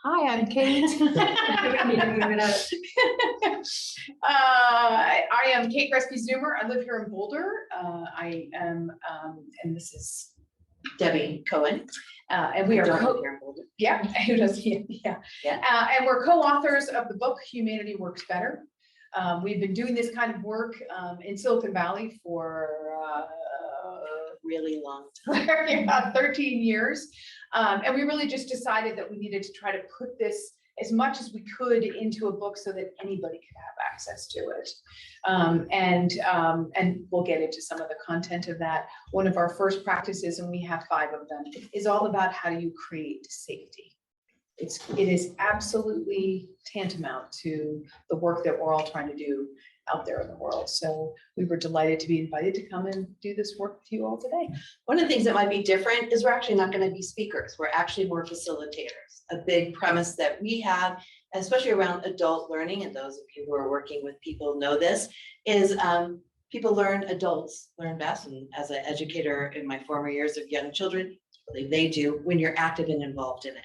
Hi, I'm Kate. I am Kate Roeske-Zummer. I live here in Boulder. I am, and this is Debbie Cohen. And we are here in Boulder. Yeah, who does yeah. And we're co-authors of the book Humanity Works Better. We've been doing this kind of work in Silicon Valley for Really long time. about 13 years. And we really just decided that we needed to try to put this as much as we could into a book so that anybody could have access to it. And we'll get into some of the content of that. One of our first practices, and we have 5 of them, is all about how do you create safety. It is absolutely tantamount to the work that we're all trying to do out there in the world. So we were delighted to be invited to come and do this work with you all today. One of the things that might be different is we're actually not going to be speakers. We're actually more facilitators. A big premise that we have, especially around adult learning, and those of you who are working with people know this, is adults learn best. And as an educator in my former years of young children, they do when you're active and involved in it.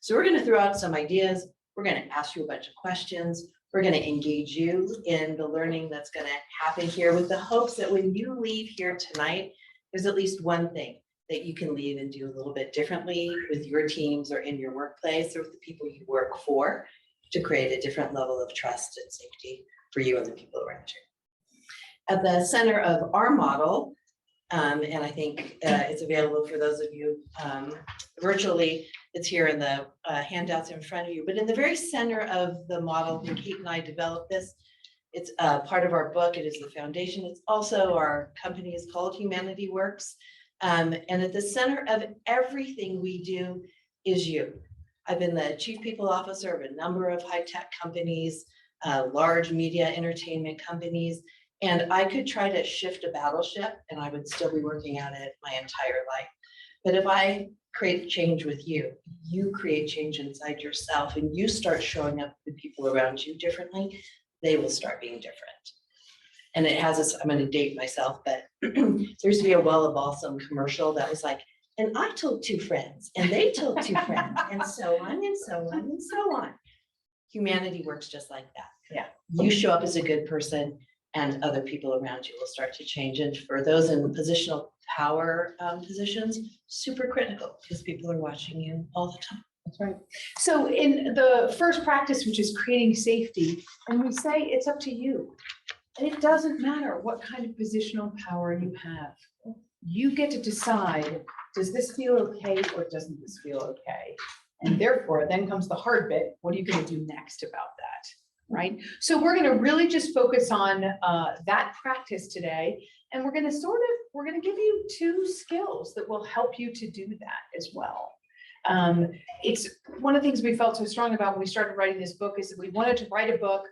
So we're going to throw out some ideas. We're going to ask you a bunch of questions. We're going to engage you in the learning that's going to happen here with the hopes that when you leave here tonight, there's at least one thing that you can leave and do a little bit differently with your teams or in your workplace or with the people you work for to create a different level of trust and safety for you and the people around you. At the center of our model, and I think it's available for those of you virtually, it's here in the handouts in front of you, but in the very center of the model, when Kate and I developed this, it's part of our book, it is the foundation, it's also our company is called Humanity Works, and at the center of everything we do is you. I've been the chief people officer of a number of high-tech companies, large media entertainment companies, and I could try to shift a battleship and I would still be working at it my entire life. But if I create change with you, you create change inside yourself and you start showing up with people around you differently, they will start being different. And it has this, I'm going to date myself, but there used to be a Well of Balsam commercial that was like, and I told 2 friends and they told 2 friends and so on and so on and so on. Humanity works just like that. Yeah. You show up as a good person and other people around you will start to change. And for those in positional power positions, super critical because people are watching you all the time. That's right. So in the first practice, which is creating safety, and we say it's up to you. And it doesn't matter what kind of positional power you have. You get to decide, does this feel okay or doesn't this feel okay? And therefore, then comes the hard bit. What are you going to do next about that? Right? So we're going to really just focus on that practice today. And we're going to give you 2 skills that will help you to do that as well. It's one of the things we felt so strong about when we started writing this book is that we wanted to write a book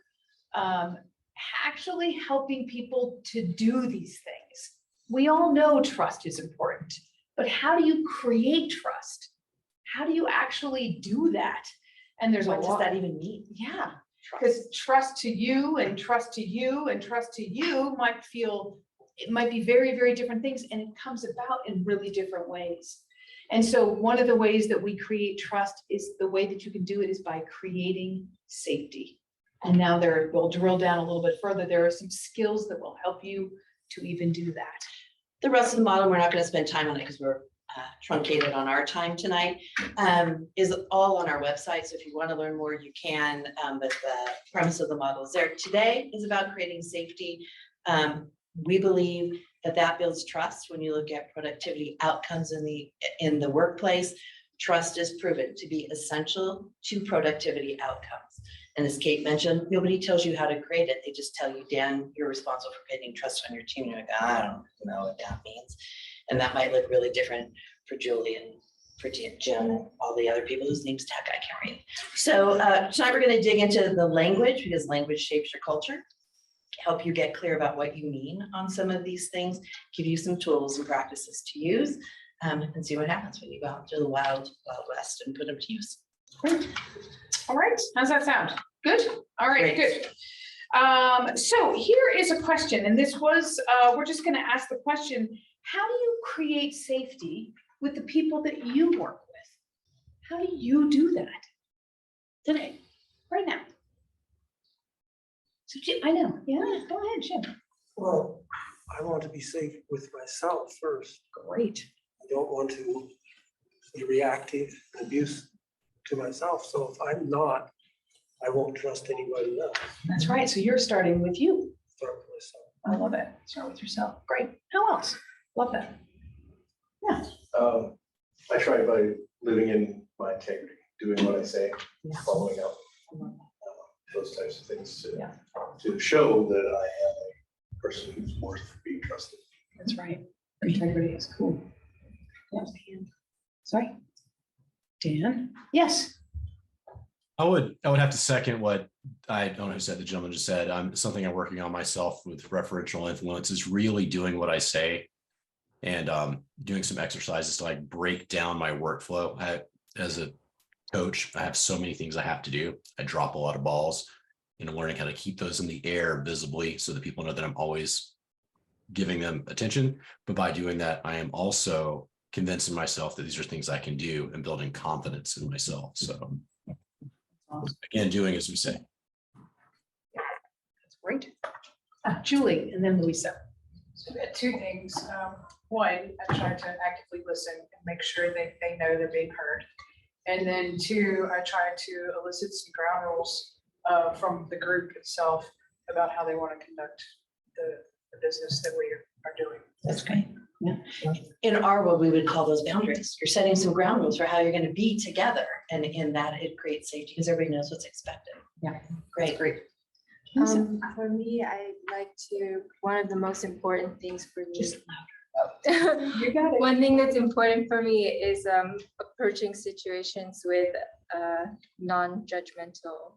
actually helping people to do these things. We all know trust is important, but how do you create trust? How do you actually do that? And there's what does that even mean? Yeah. Because trust to you and trust to you and trust to you might be very, very different things, and it comes about in really different ways. And so one of the ways that we create trust is the way that you can do it is by creating safety. And now we'll drill down a little bit further. There are some skills that will help you to even do that. The rest of the model, we're not going to spend time on it because we're truncated on our time tonight, is all on our website. So if you want to learn more, you can, but the premise of the model is there. Today is about creating safety. We believe that builds trust. When you look at productivity outcomes in the workplace, trust is proven to be essential to productivity outcomes. And as Kate mentioned, nobody tells you how to create it. They just tell you, Dan, you're responsible for creating trust on your team. You're like, I don't know what that means. And that might look really different for Julie and for Jim and all the other people whose names tech I can't read. So tonight we're going to dig into the language because language shapes your culture, help you get clear about what you mean on some of these things, give you some tools and practices to use, and see what happens when you go out to the wild, wild west and put them to use. Great. All right. How's that sound? Good? All right, Great. Good. So here is a question, and this was, we're just going to ask the question, how do you create safety with the people that you work with? How do you do that? today, right now. So Jim, I know, yeah, go ahead, Jim. Well, I want to be safe with myself first. Great. I don't want to be reactive and abuse to myself. So if I'm not, I won't trust anybody else. That's right. So you're starting with you. Start with myself. I love it. Start with yourself. Great. How else? Love that. Yeah. I try by living in my integrity, doing what I say, following up, those types of things to show that I am a person who's worth being trusted. That's right. Integrity is cool. Yeah. Sorry. Dan? Yes. I would have to second what I don't know who said, the gentleman just said. Something I'm working on myself with referential influence is really doing what I say and doing some exercises to like break down my workflow. As a coach, I have so many things I have to do. I drop a lot of balls and I'm learning how to keep those in the air visibly so that people know that I'm always giving them attention. But by doing that, I am also convincing myself that these are things I can do and building confidence in myself. So again, doing as we say. That's great. Julie, and then Louisa. So two things. One, I try to actively listen and make sure that they know they're being heard. And then two, I try to elicit some ground rules from the group itself about how they want to conduct the business that we are doing. That's great. Yeah. In our world, we would call those boundaries. You're setting some ground rules for how you're going to be together. And in that, it creates safety because everybody knows what's expected. Yeah. Great. For me, I like to, one of the most important things for me. Just You got it. One thing that's important for me is approaching situations with non-judgmental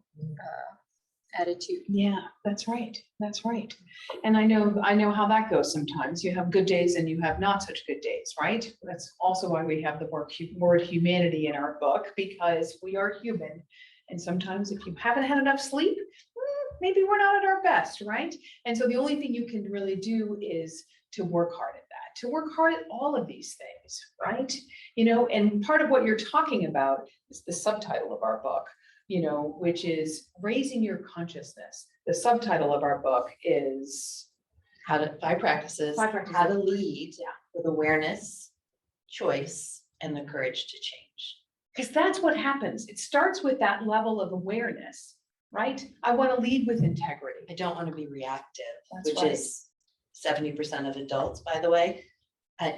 attitude. Yeah, that's right. That's right. And I know how that goes sometimes. You have good days and you have not such good days, right? That's also why we have the word humanity in our book, because we are human. And sometimes if you haven't had enough sleep, maybe we're not at our best, right? And so the only thing you can really do is to work hard at that, to work hard at all of these things, right? You know, and part of what you're talking about is the subtitle of our book, you know, which is raising your consciousness. The subtitle of our book is Five practices, how to lead with awareness, choice, and the courage to change. because that's what happens. It starts with that level of awareness, right? I want to lead with integrity. I don't want to be reactive, That's which right. is 70% of adults, by the way,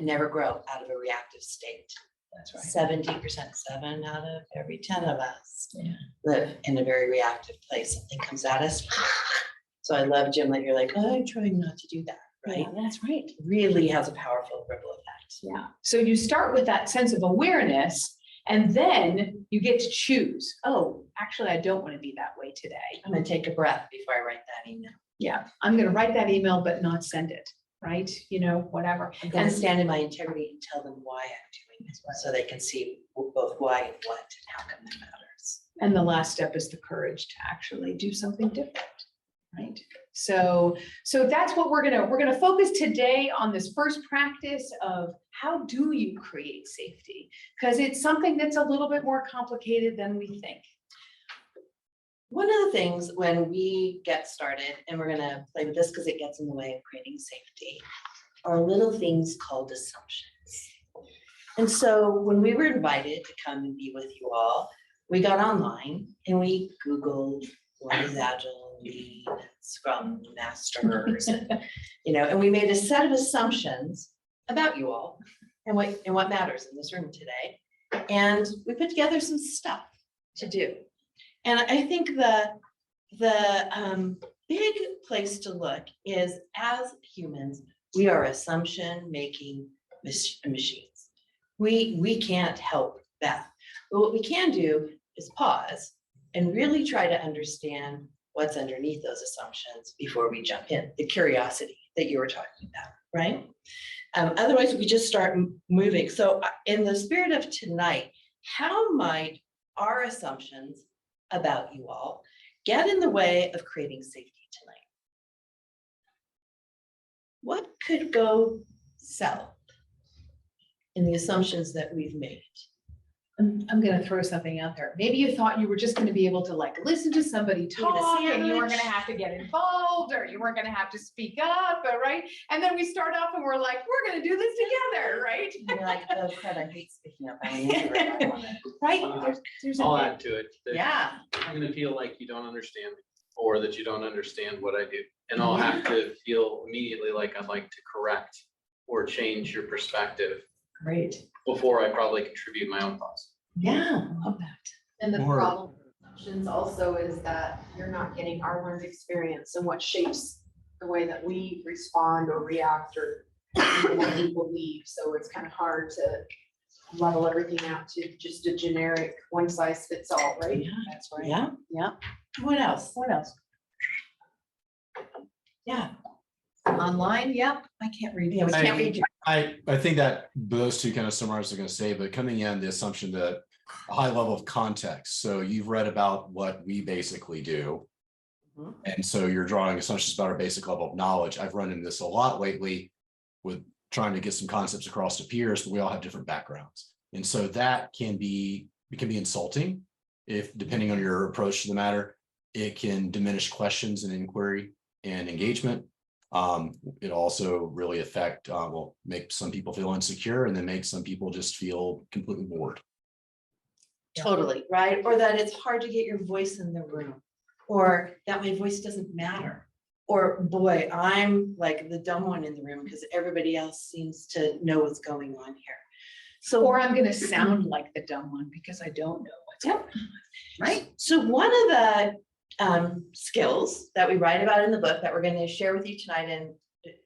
never grow out of a reactive state. That's right. 70%, 7 out of every 10 of us Yeah. live in a very reactive place. Something comes at us. So I love, Jim, that you're like, oh, I'm trying not to do that, right? Yeah, that's right. Really has a powerful ripple effect. Yeah. So you start with that sense of awareness, and then you get to choose. Oh, actually, I don't want to be that way today. I'm gonna take a breath before I write that email. Yeah, I'm going to write that email, but not send it, right? You know, whatever. I'm gonna stand in my integrity and tell them why I'm doing it, so they can see both why and what and how come that matters. And the last step is the courage to actually do something different, right? So that's what we're gonna focus today on, this first practice of how do you create safety? Because it's something that's a little bit more complicated than we think. One of the things when we get started, and we're gonna play with this because it gets in the way of creating safety, are little things called assumptions. And so when we were invited to come and be with you all, we got online and we Googled what is Agile, Lean, Scrum Masters, and, you know, and we made a set of assumptions about you all and what matters in this room today. And we put together some stuff to do. And I think the big place to look is, as humans, we are assumption-making machines. We can't help that. But what we can do is pause and really try to understand what's underneath those assumptions before we jump in, the curiosity that you were talking about, right? Otherwise, we just start moving. So in the spirit of tonight, how might our assumptions about you all get in the way of creating safety tonight? What could go south in the assumptions that we've made? I'm gonna throw something out there. Maybe you thought you were just gonna be able to like listen to somebody Eat a talk and you weren't gonna sandwich. have to get involved or you weren't gonna have to speak up, right? And then we start off and we're like, we're gonna do this together, right? You're like, oh crud, I hate speaking up. I'm an introvert. I don't wanna-" Right? There's I'll a, add to it. That Yeah, I'm gonna feel like you don't understand me or that you don't understand what I do. And I'll have to feel immediately like I'd like to correct or change your perspective great. before I probably contribute my own thoughts. Yeah, I love that. And the Or- problem with assumptions also is that you're not getting our learned experience and what shapes the way that we respond or react or even what we believe. So it's kind of hard to level everything out to just a generic one size fits all, right? Yeah, that's right. yeah, yeah. What else? What else? Yeah, Online, yep, I can't read. yeah, we can't read you. I think that those two kind of summarize what I'm going to say, but coming in, the assumption that a high level of context. So you've read about what we basically do. Mhm. And so you're drawing assumptions about our basic level of knowledge. I've run into this a lot lately with trying to get some concepts across to peers, but we all have different backgrounds. And so that it can be insulting if, depending on your approach to the matter, it can diminish questions and inquiry and engagement. It also really make some people feel insecure and then make some people just feel completely bored. Totally, right? Or that it's hard to get your voice in the room, or that my voice doesn't matter. Or boy, I'm like the dumb one in the room because everybody else seems to know what's going on here. So, Or I'm gonna sound like the dumb one because I don't know what's going on, right? so one of the skills that we write about in the book that we're going to share with you tonight, and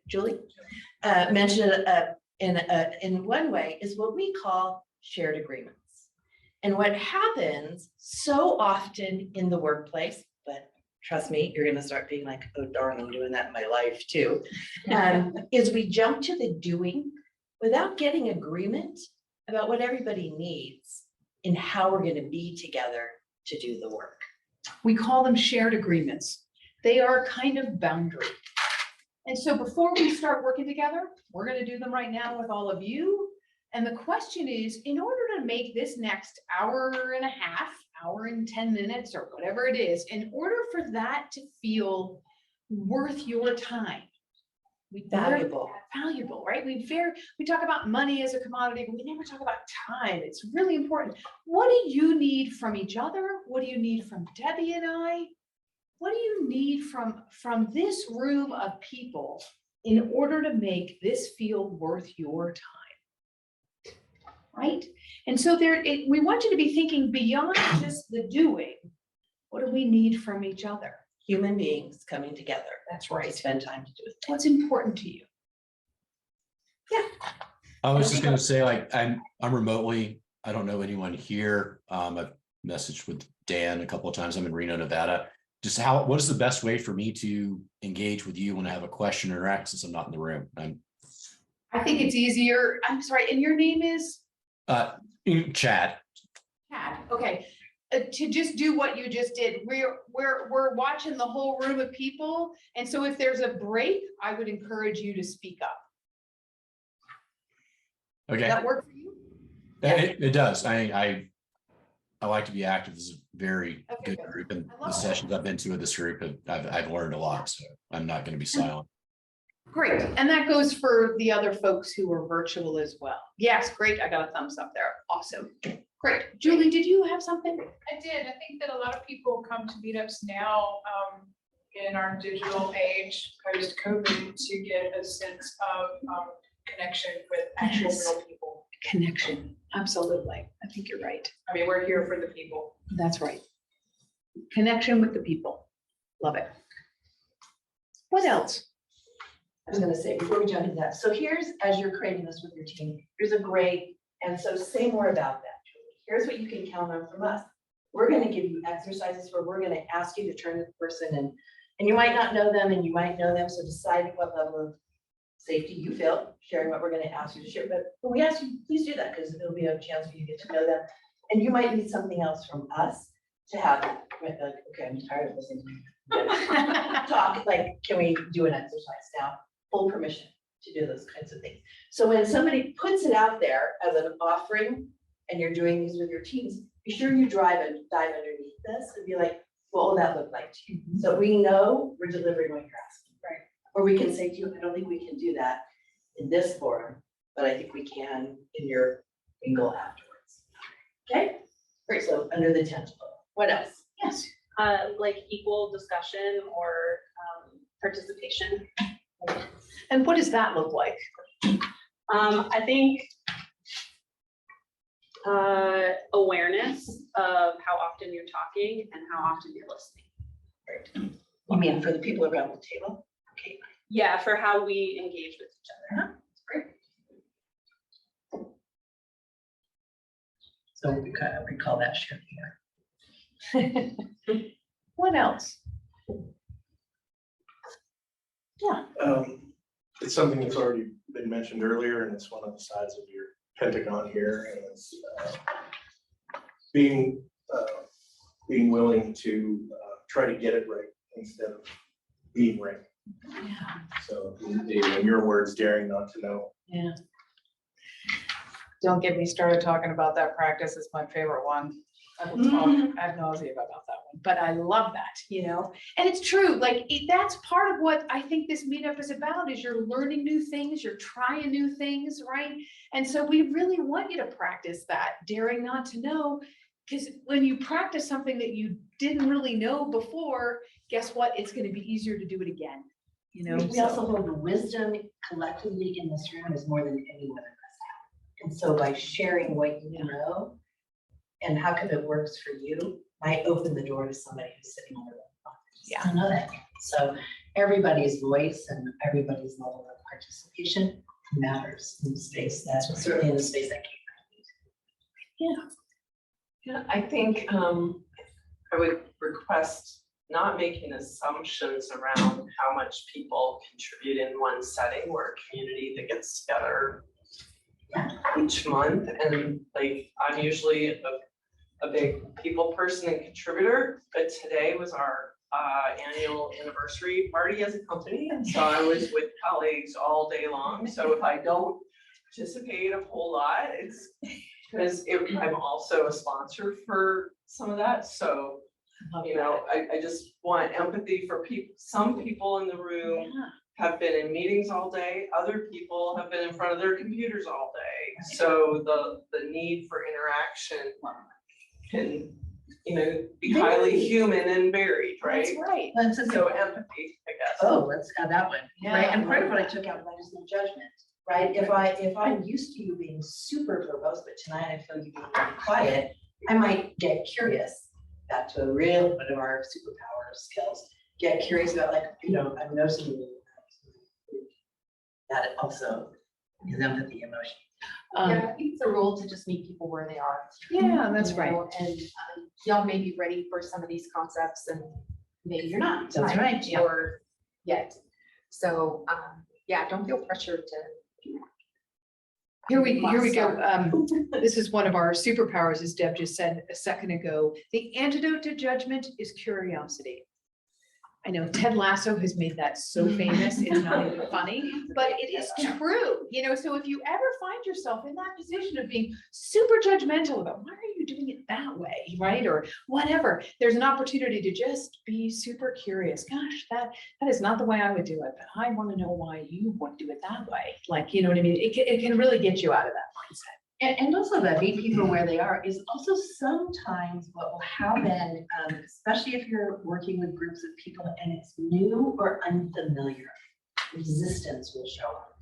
Julie mentioned it in one way, is what we call shared agreements. And what happens so often in the workplace, but trust me, you're gonna start being like, oh darn, I'm doing that in my life too, is we jump to the doing without getting agreement about what everybody needs and how we're gonna be together to do the work. We call them shared agreements. They are kind of boundary. And so before we start working together, we're gonna do them right now with all of you. And the question is, in order to make this next hour and a half, hour and 10 minutes, or whatever it is, in order for that to feel worth your time, Valuable. valuable, right? We talk about money as a commodity, but we never talk about time. It's really important. What do you need from each other? What do you need from Debbie and I? What do you need from this room of people in order to make this feel worth your time? Right? And so we want you to be thinking beyond just the doing. What do we need from each other? Human beings coming together That's to right. spend time to do it. What's important to you? I was just going to say, like, I'm remotely, I don't know anyone here. I've messaged with Dan a couple of times. I'm in Reno, Nevada. Just what is the best way for me to engage with you when I have a question or interact since I'm not in the room? I think it's easier. I'm sorry. And your name is? Chad. Chad. Okay. To just do what you just did. We're watching the whole room of people. And so if there's a break, I would encourage you to speak up. Okay. Does that work for you? It does. I like to be active. This is a very Okay, good good. group, and I love the it. sessions I've been to with this group, I've learned a lot. So I'm not going to be silent. Great. And that goes for the other folks who are virtual as well. Yes, great. I got a thumbs up there. Awesome. Great. Julie, did you have something? I did. I think that a lot of people come to meetups now in our digital age post-COVID to get a sense of connection with actual Yes. real people. Connection. Absolutely. I think you're right. I mean, we're here for the people. That's right. Connection with the people. Love it. What else? I was gonna say, before we jump into that, so here's, as you're creating this with your team, here's a great, and so say more about that, Julie. Here's what you can count on from us. We're gonna give you exercises where we're gonna ask you to turn to the person and you might not know them and you might know them, so decide what level of safety you feel, sharing what we're gonna ask you to share, but when we ask you, please do that, because it'll be a chance for you to get to know them. And you might need something else from us to have, you might be like, okay, I'm tired of listening to you talk, like, can we do an exercise now? Full permission to do those kinds of things. So when somebody puts it out there as an offering and you're doing these with your teams, be sure you dive underneath this and be like, what will that look like to you? So we know we're delivering what you're asking. Right. Or we can say to you, I don't think we can do that in this forum, but I think we can in your bingo afterwards. Okay, great, so under the tangible, what else? Yes. Like equal discussion or participation. And what does that look like? I think awareness of how often you're talking and how often you're listening. You mean for the people around the table? Okay. Yeah, for how we engage with each other. So we kind of recall that shared here. What else? It's something that's already been mentioned earlier, and it's one of the sides of your pentagon here, and it's being willing to try to get it right instead of being right. So in your words, daring not to know. Yeah. Don't get me started talking about that practice. It's my favorite one. I will talk ad nauseam about that one, but I love that. And it's true, like, that's part of what I think this meetup is about, is you're learning new things, you're trying new things, right? And so we really want you to practice that, daring not to know, because when you practice something that you didn't really know before, guess what? It's gonna be easier to do it again, We also hold the wisdom collectively in this room is more than any one of us have. And so by sharing what you know and how come it works for you, might open the door to somebody who's sitting over there. Yeah. I know that. So everybody's voice and everybody's level of participation matters in the space. That's certainly in the space that came. Yeah, I think I would request not making assumptions around how much people contribute in one setting. We're a community that gets together each month, and like I'm usually a big people person and contributor, but today was our annual anniversary party as a company, and so I was with colleagues all day long. So if I don't participate a whole lot, it's because I'm also a sponsor for some of that. So I just want empathy for people. Some people in the room have been in meetings all day. Other people have been in front of their computers all day. So the need for interaction can, be highly human and varied, right? That's right. So empathy, I guess. Oh, let's add that one. Yeah. Right. And part of what I took out of that is no judgment. Right. If I'm used to you being super verbose, but tonight I feel you being very quiet, I might get curious. Back to a real one of our superpower skills. Get curious about I'm noticing that it also is empathy, emotion. Yeah, I think it's a rule to just meet people where they are. Yeah, that's you right. know, And y'all may be ready for some of these concepts and maybe you're not. That's tonight right, yeah. Or yet. So, yeah, don't feel pressured to. Here we go. This is one of our superpowers, as Deb just said a second ago. The antidote to judgment is curiosity. I know Ted Lasso has made that so famous, it's not even funny, but it is true. So if you ever find yourself in that position of being super judgmental about why are you doing it that way, right? Or whatever, there's an opportunity to just be super curious. Gosh, that is not the way I would do it, but I want to know why you would do it that way. Like, you know what I mean? It can really get you out of that mindset. And also that meet people where they are is also sometimes what will happen, especially if you're working with groups of people and it's new or unfamiliar, resistance will show up.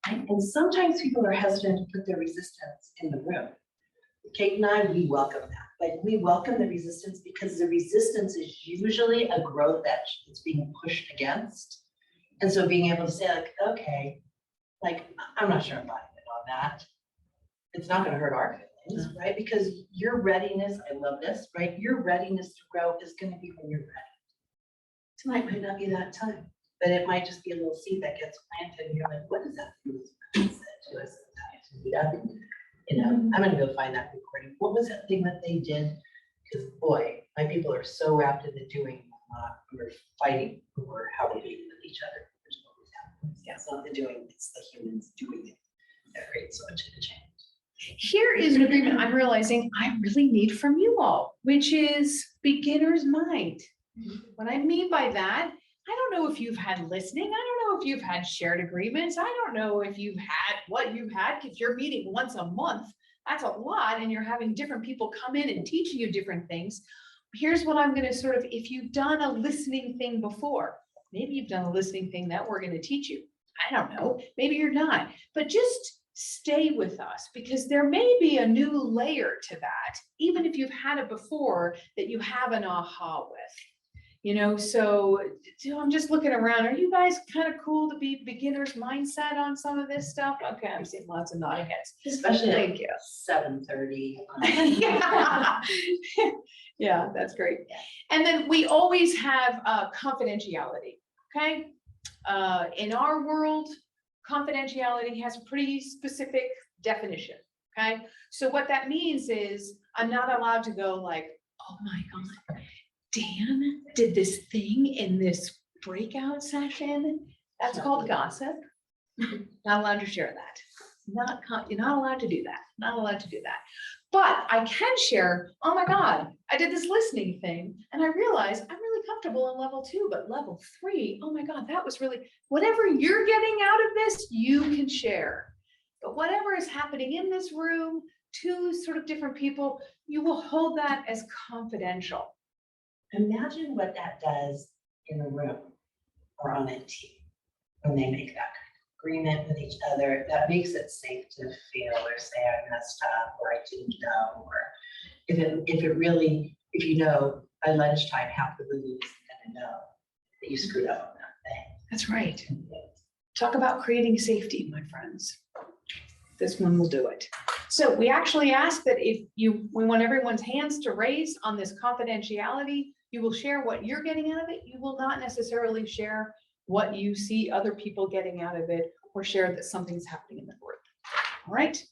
Right? And sometimes people are hesitant to put their resistance in the room. Kate and I, we welcome that. Like we welcome the resistance because the resistance is usually a growth edge that's being pushed against. And so being able to say like, okay, like, I'm not sure I'm buying it on that. It's not going to hurt our feelings, right? Because your readiness, I love this, right? Your readiness to grow is going to be when you're ready. Tonight might not be that time, but it might just be a little seed that gets planted and you're like, what does that said to us I'm going to go find that recording. What was that thing that they did? Because boy, my people are so wrapped into doing, we're fighting over how to be with each other. Which always happens. Yeah, it's not the doing, it's the humans doing it that creates so much of the change. Here is an agreement I'm realizing I really need from you all, which is beginner's mind. What I mean by that, I don't know if you've had listening. I don't know if you've had shared agreements. I don't know if you've had what you've had, because you're meeting once a month. That's a lot, and you're having different people come in and teaching you different things. Here's what I'm going to sort of, if you've done a listening thing before, maybe you've done a listening thing that we're going to teach you. I don't know, maybe you're not, but just stay with us, because there may be a new layer to that, even if you've had it before, that you have an aha with. You know, so I'm just looking around. Are you guys kind of cool to be beginner's mindset on some of this stuff? Okay, I'm seeing lots of nodding heads. Especially Thank at you. 7:30. Yeah. Yeah, that's great. And then we always have confidentiality, okay? In our world, confidentiality has a pretty specific definition, okay? So what that means is I'm not allowed to go like, oh my God, Dan did this thing in this breakout session. That's called gossip. Not allowed to share that. You're not allowed to do that. Not allowed to do that. But I can share, oh my God, I did this listening thing and I realized I'm really comfortable in level 2, but level 3, oh my God, that was really, whatever you're getting out of this, you can share. But whatever is happening in this room, 2 sort of different people, you will hold that as confidential. Imagine what that does in a room or on a team when they make that kind of agreement with each other. That makes it safe to feel or say I messed up or I didn't know, or if you know by lunchtime half the room is gonna know that you screwed up on that thing. That's right. Talk about creating safety, my friends. This one will do it. So we actually ask that we want everyone's hands to raise on this confidentiality. You will share what you're getting out of it. You will not necessarily share what you see other people getting out of it, or share that something's happening in the group. All right.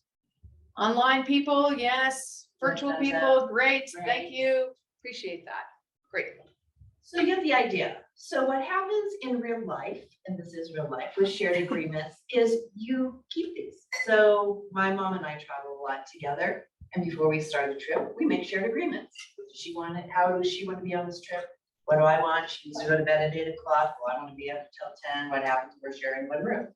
Online people, yes. Virtual people, great. Thank you. Appreciate that. Great. So you get the idea. So what happens in real life, and this is real life with shared agreements, is you keep these. So my mom and I travel a lot together. And before we start a trip, we make shared agreements. How does she want to be on this trip? What do I want? She needs to go to bed at 8 o'clock. Well, I want to be up until 10. What happens if we're sharing one room?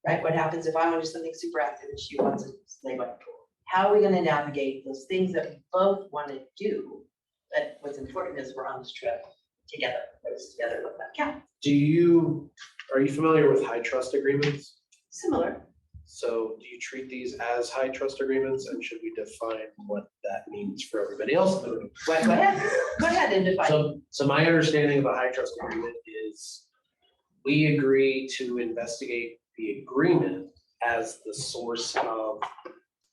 Right? What happens if I want to do something super active and she wants to stay by the pool? How are we going to navigate those things that we both want to do? But what's important is we're on this trip together. Those together look like cat. Are you familiar with high trust agreements? Similar. So do you treat these as high trust agreements, and should we define what that means for everybody else in the room? Go ahead. Go ahead and define. So my understanding of a high trust agreement is we agree to investigate the agreement as the source of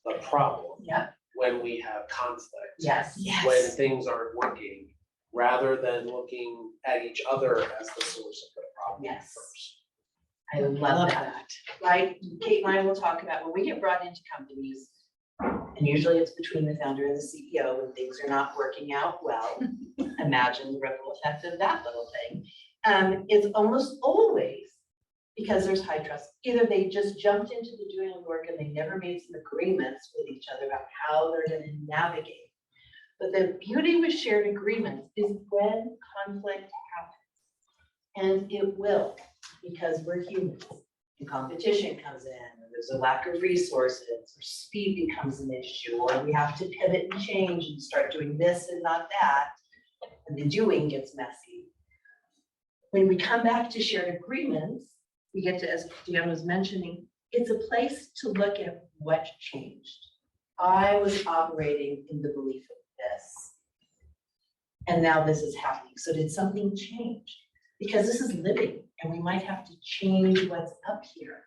the problem. Yeah. When we have conflict. Yes. When things aren't working, rather than looking at each other as the source of the problem Yes. first. I love that. Right? Kate and I will talk about when we get brought into companies, and usually it's between the founder and the CEO when things are not working out well. Imagine the ripple effect of that little thing. It's almost always because there's high trust. Either they just jumped into the doing of the work and they never made some agreements with each other about how they're going to navigate. But the beauty with shared agreements is when conflict happens, and it will, because we're humans, and competition comes in, or there's a lack of resources, or speed becomes an issue, or we have to pivot and change and start doing this and not that, and the doing gets messy. When we come back to shared agreements, we get to, as Deanna was mentioning, it's a place to look at what changed. I was operating in the belief of this, and now this is happening. So did something change? Because this is living, and we might have to change what's up here,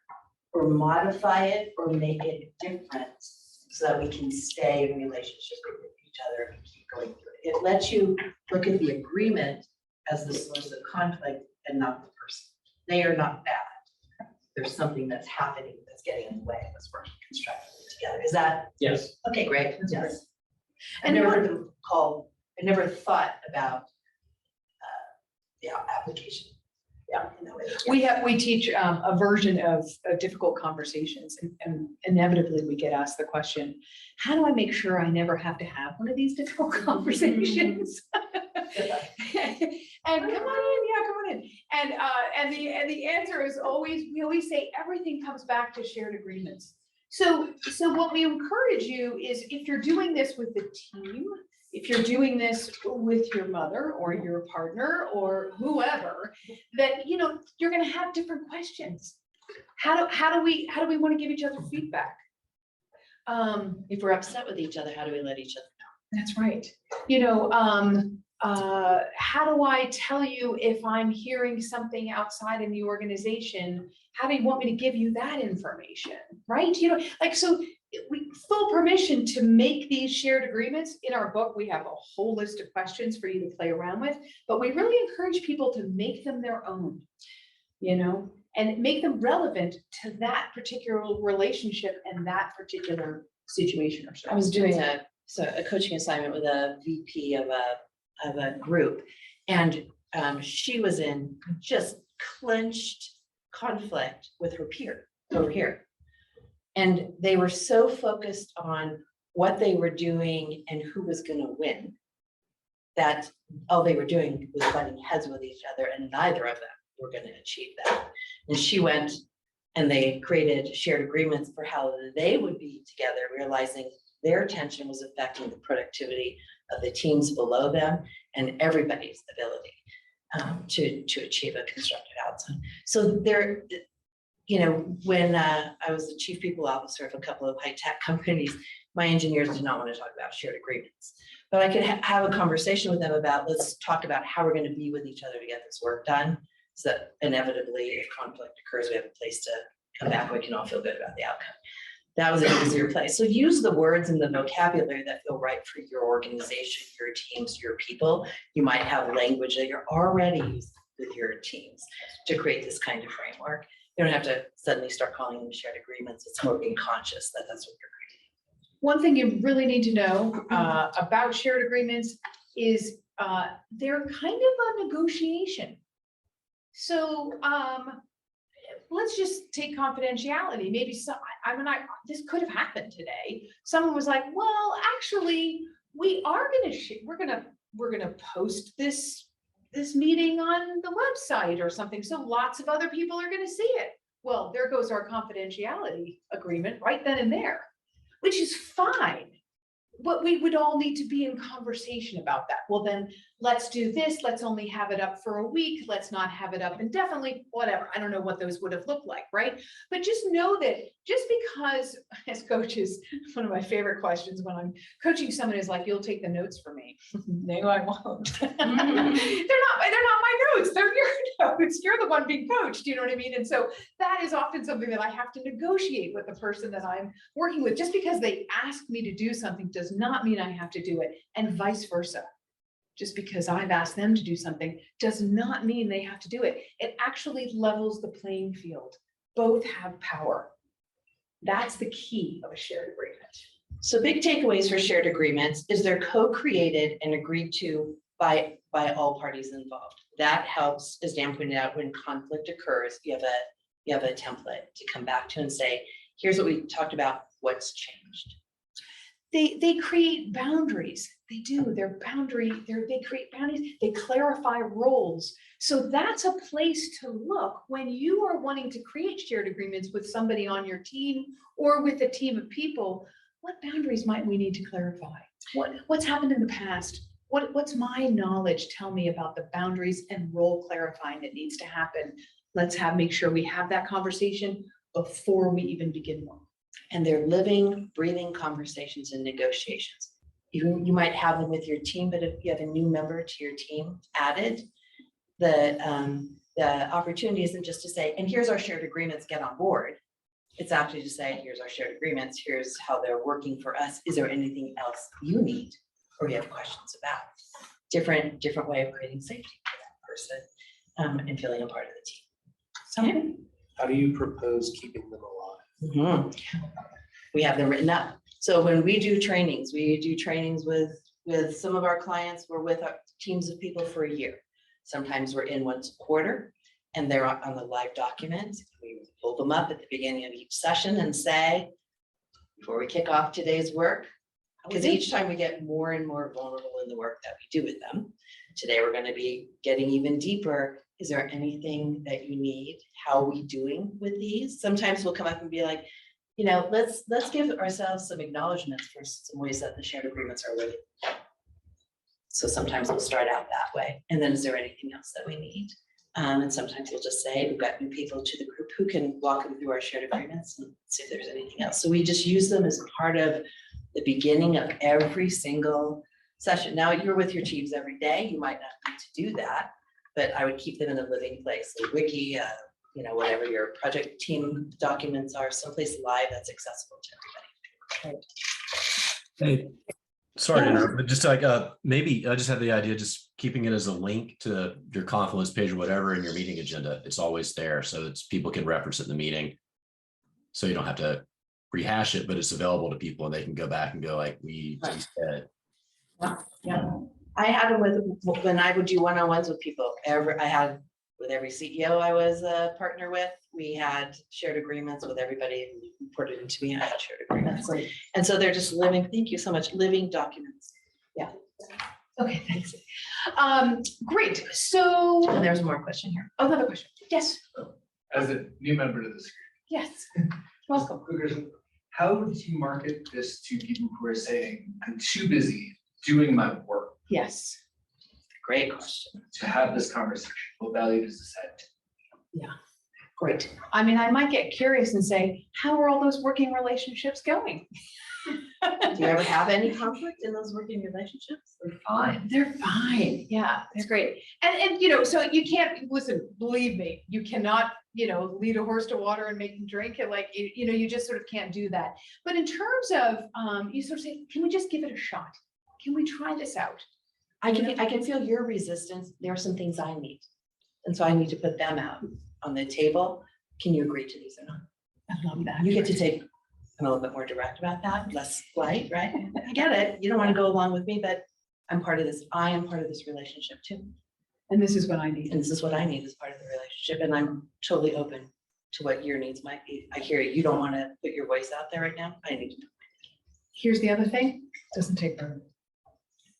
or modify it, or make it different, so that we can stay in relationship with each other and keep going through it. It lets you look at the agreement as the source of conflict and not the person. They are not bad. There's something that's happening that's getting in the way of us working constructively together. Is that? Yes. Okay, great. Yes. I And never what- heard them called, I never thought about the application Yeah. in that way. We teach a version of difficult conversations, and inevitably we get asked the question, how do I make sure I never have to have one of these difficult conversations? And come on in. And the answer is always, we always say everything comes back to shared agreements. So what we encourage you is, if you're doing this with the team, if you're doing this with your mother or your partner or whoever, that, you know, you're going to have different questions. How do we want to give each other feedback? If we're upset with each other, how do we let each other know? That's right. You know, how do I tell you if I'm hearing something outside in the organization? How do you want me to give you that information? Right? You know, like, so we full permission to make these shared agreements. In our book, we have a whole list of questions for you to play around with, but we really encourage people to make them their own, you know, and make them relevant to that particular relationship and that particular situation or so. I was doing a coaching assignment with a VP of a group, and she was in just clenched conflict with her peer over here. And they were so focused on what they were doing and who was going to win, that all they were doing was butting heads with each other, and neither of them were going to achieve that. And she went and they created shared agreements for how they would be together, realizing their tension was affecting the productivity of the teams below them and everybody's ability to achieve a constructive outcome. So there, you know, when I was the chief people officer of a couple of high-tech companies, my engineers did not want to talk about shared agreements, but I could have a conversation with them about, let's talk about how we're going to be with each other to get this work done, so that inevitably, if conflict occurs, we have a place to come back, we can all feel good about the outcome. That was an easier place. So use the words and the vocabulary that feel right for your organization, your teams, your people. You might have language that you're already using with your teams to create this kind of framework. You don't have to suddenly start calling them shared agreements. It's more being conscious that that's what you're creating. One thing you really need to know about shared agreements is they're kind of a negotiation. So let's just take confidentiality. Maybe this could have happened today. Someone was like, well, actually, we're gonna post this meeting on the website or something, so lots of other people are gonna see it. Well, there goes our confidentiality agreement right then and there, which is fine. But we would all need to be in conversation about that. Well, then let's do this. Let's only have it up for a week. Let's not have it up indefinitely, whatever. I don't know what those would have looked like, right? But just know that just because, as coaches, one of my favorite questions when I'm coaching someone is like, you'll take the notes for me. No, I won't. They're not my notes. They're your notes. You're the one being coached. You know what I mean? And so that is often something that I have to negotiate with the person that I'm working with. Just because they ask me to do something does not mean I have to do it, and vice versa. Just because I've asked them to do something does not mean they have to do it. It actually levels the playing field. Both have power. That's the key of a shared agreement. So big takeaways for shared agreements is they're co-created and agreed to by all parties involved. That helps, as Dan pointed out, when conflict occurs, you have a template to come back to and say, here's what we talked about, what's changed. They create boundaries. They do. They create boundaries. They clarify roles. So that's a place to look when you are wanting to create shared agreements with somebody on your team or with a team of people. What boundaries might we need to clarify? What's happened in the past? What's my knowledge tell me about the boundaries and role clarifying that needs to happen? Let's make sure we have that conversation before we even begin one. And they're living, breathing conversations and negotiations. You might have them with your team, but if you have a new member to your team added, the opportunity isn't just to say, and here's our shared agreements, get on board. It's actually to say, here's our shared agreements, here's how they're working for us. Is there anything else you need or you have questions about? Different way of creating safety for that person and feeling a part of the team. So, How do you propose keeping them alive? Mm-hmm. We have them written up. So when we do trainings with some of our clients. We're with our teams of people for a year. Sometimes we're in once a quarter. and they're on the live document. We pull them up at the beginning of each session and say, before we kick off today's work, because each time we get more and more vulnerable in the work that we do with them. Today, we're going to be getting even deeper. Is there anything that you need? How are we doing with these? Sometimes we'll come up and be like, you know, let's give ourselves some acknowledgements for some ways that the shared agreements are really. So sometimes we'll start out that way. And then is there anything else that we need? And sometimes we'll just say, we've got new people to the group who can walk them through our shared agreements and see if there's anything else. So we just use them as part of the beginning of every single session. Now, you're with your teams every day. You might not need to do that, but I would keep them in a living place. So wiki, you know, whatever your project team documents are, someplace live that's accessible to everybody. Hey, sorry to interrupt, but just like maybe I just had the idea, just keeping it as a link to your Confluence page or whatever in your meeting agenda. It's always there, so it's people can reference it in the meeting. So you don't have to rehash it, but it's available to people and they can go back and go like we just said. Yeah, I had them with when I would do one-on-ones with people. I had with every CEO I was a partner with. We had shared agreements with everybody who reported into me. I had shared agreements, and so they're just living. Thank you so much. Living documents. Yeah. Okay, thanks. Great. So And there's more question here. another question. Yes. As a new member to this group, Yes. Welcome. how would you market this to people who are saying, I'm too busy doing my work Yes. Great question. to have this conversation? What value does this add? Yeah. Great. I mean, I might get curious and say, how are all those working relationships going? Do you ever have any conflict in those working relationships? They're fine. They're fine. Yeah, that's great. And you know, so you can't listen, believe me, you cannot, you know, lead a horse to water and make him drink it. Like, you know, you just sort of can't do that. But in terms of, you sort of say, can we just give it a shot? Can we try this out? I can feel your resistance. There are some things I need. And so I need to put them out on the table. Can you agree to these or not? I love that. You get to take, I'm a little bit more direct about that, less polite, right? I get it. You don't want to go along with me, but I'm part of this. I am part of this relationship too. And this is what I need. And this is what I need as part of the relationship. And I'm totally open to what your needs might be. I hear you. You don't want to put your voice out there right now. I need to know. Here's the other thing. Doesn't take very long.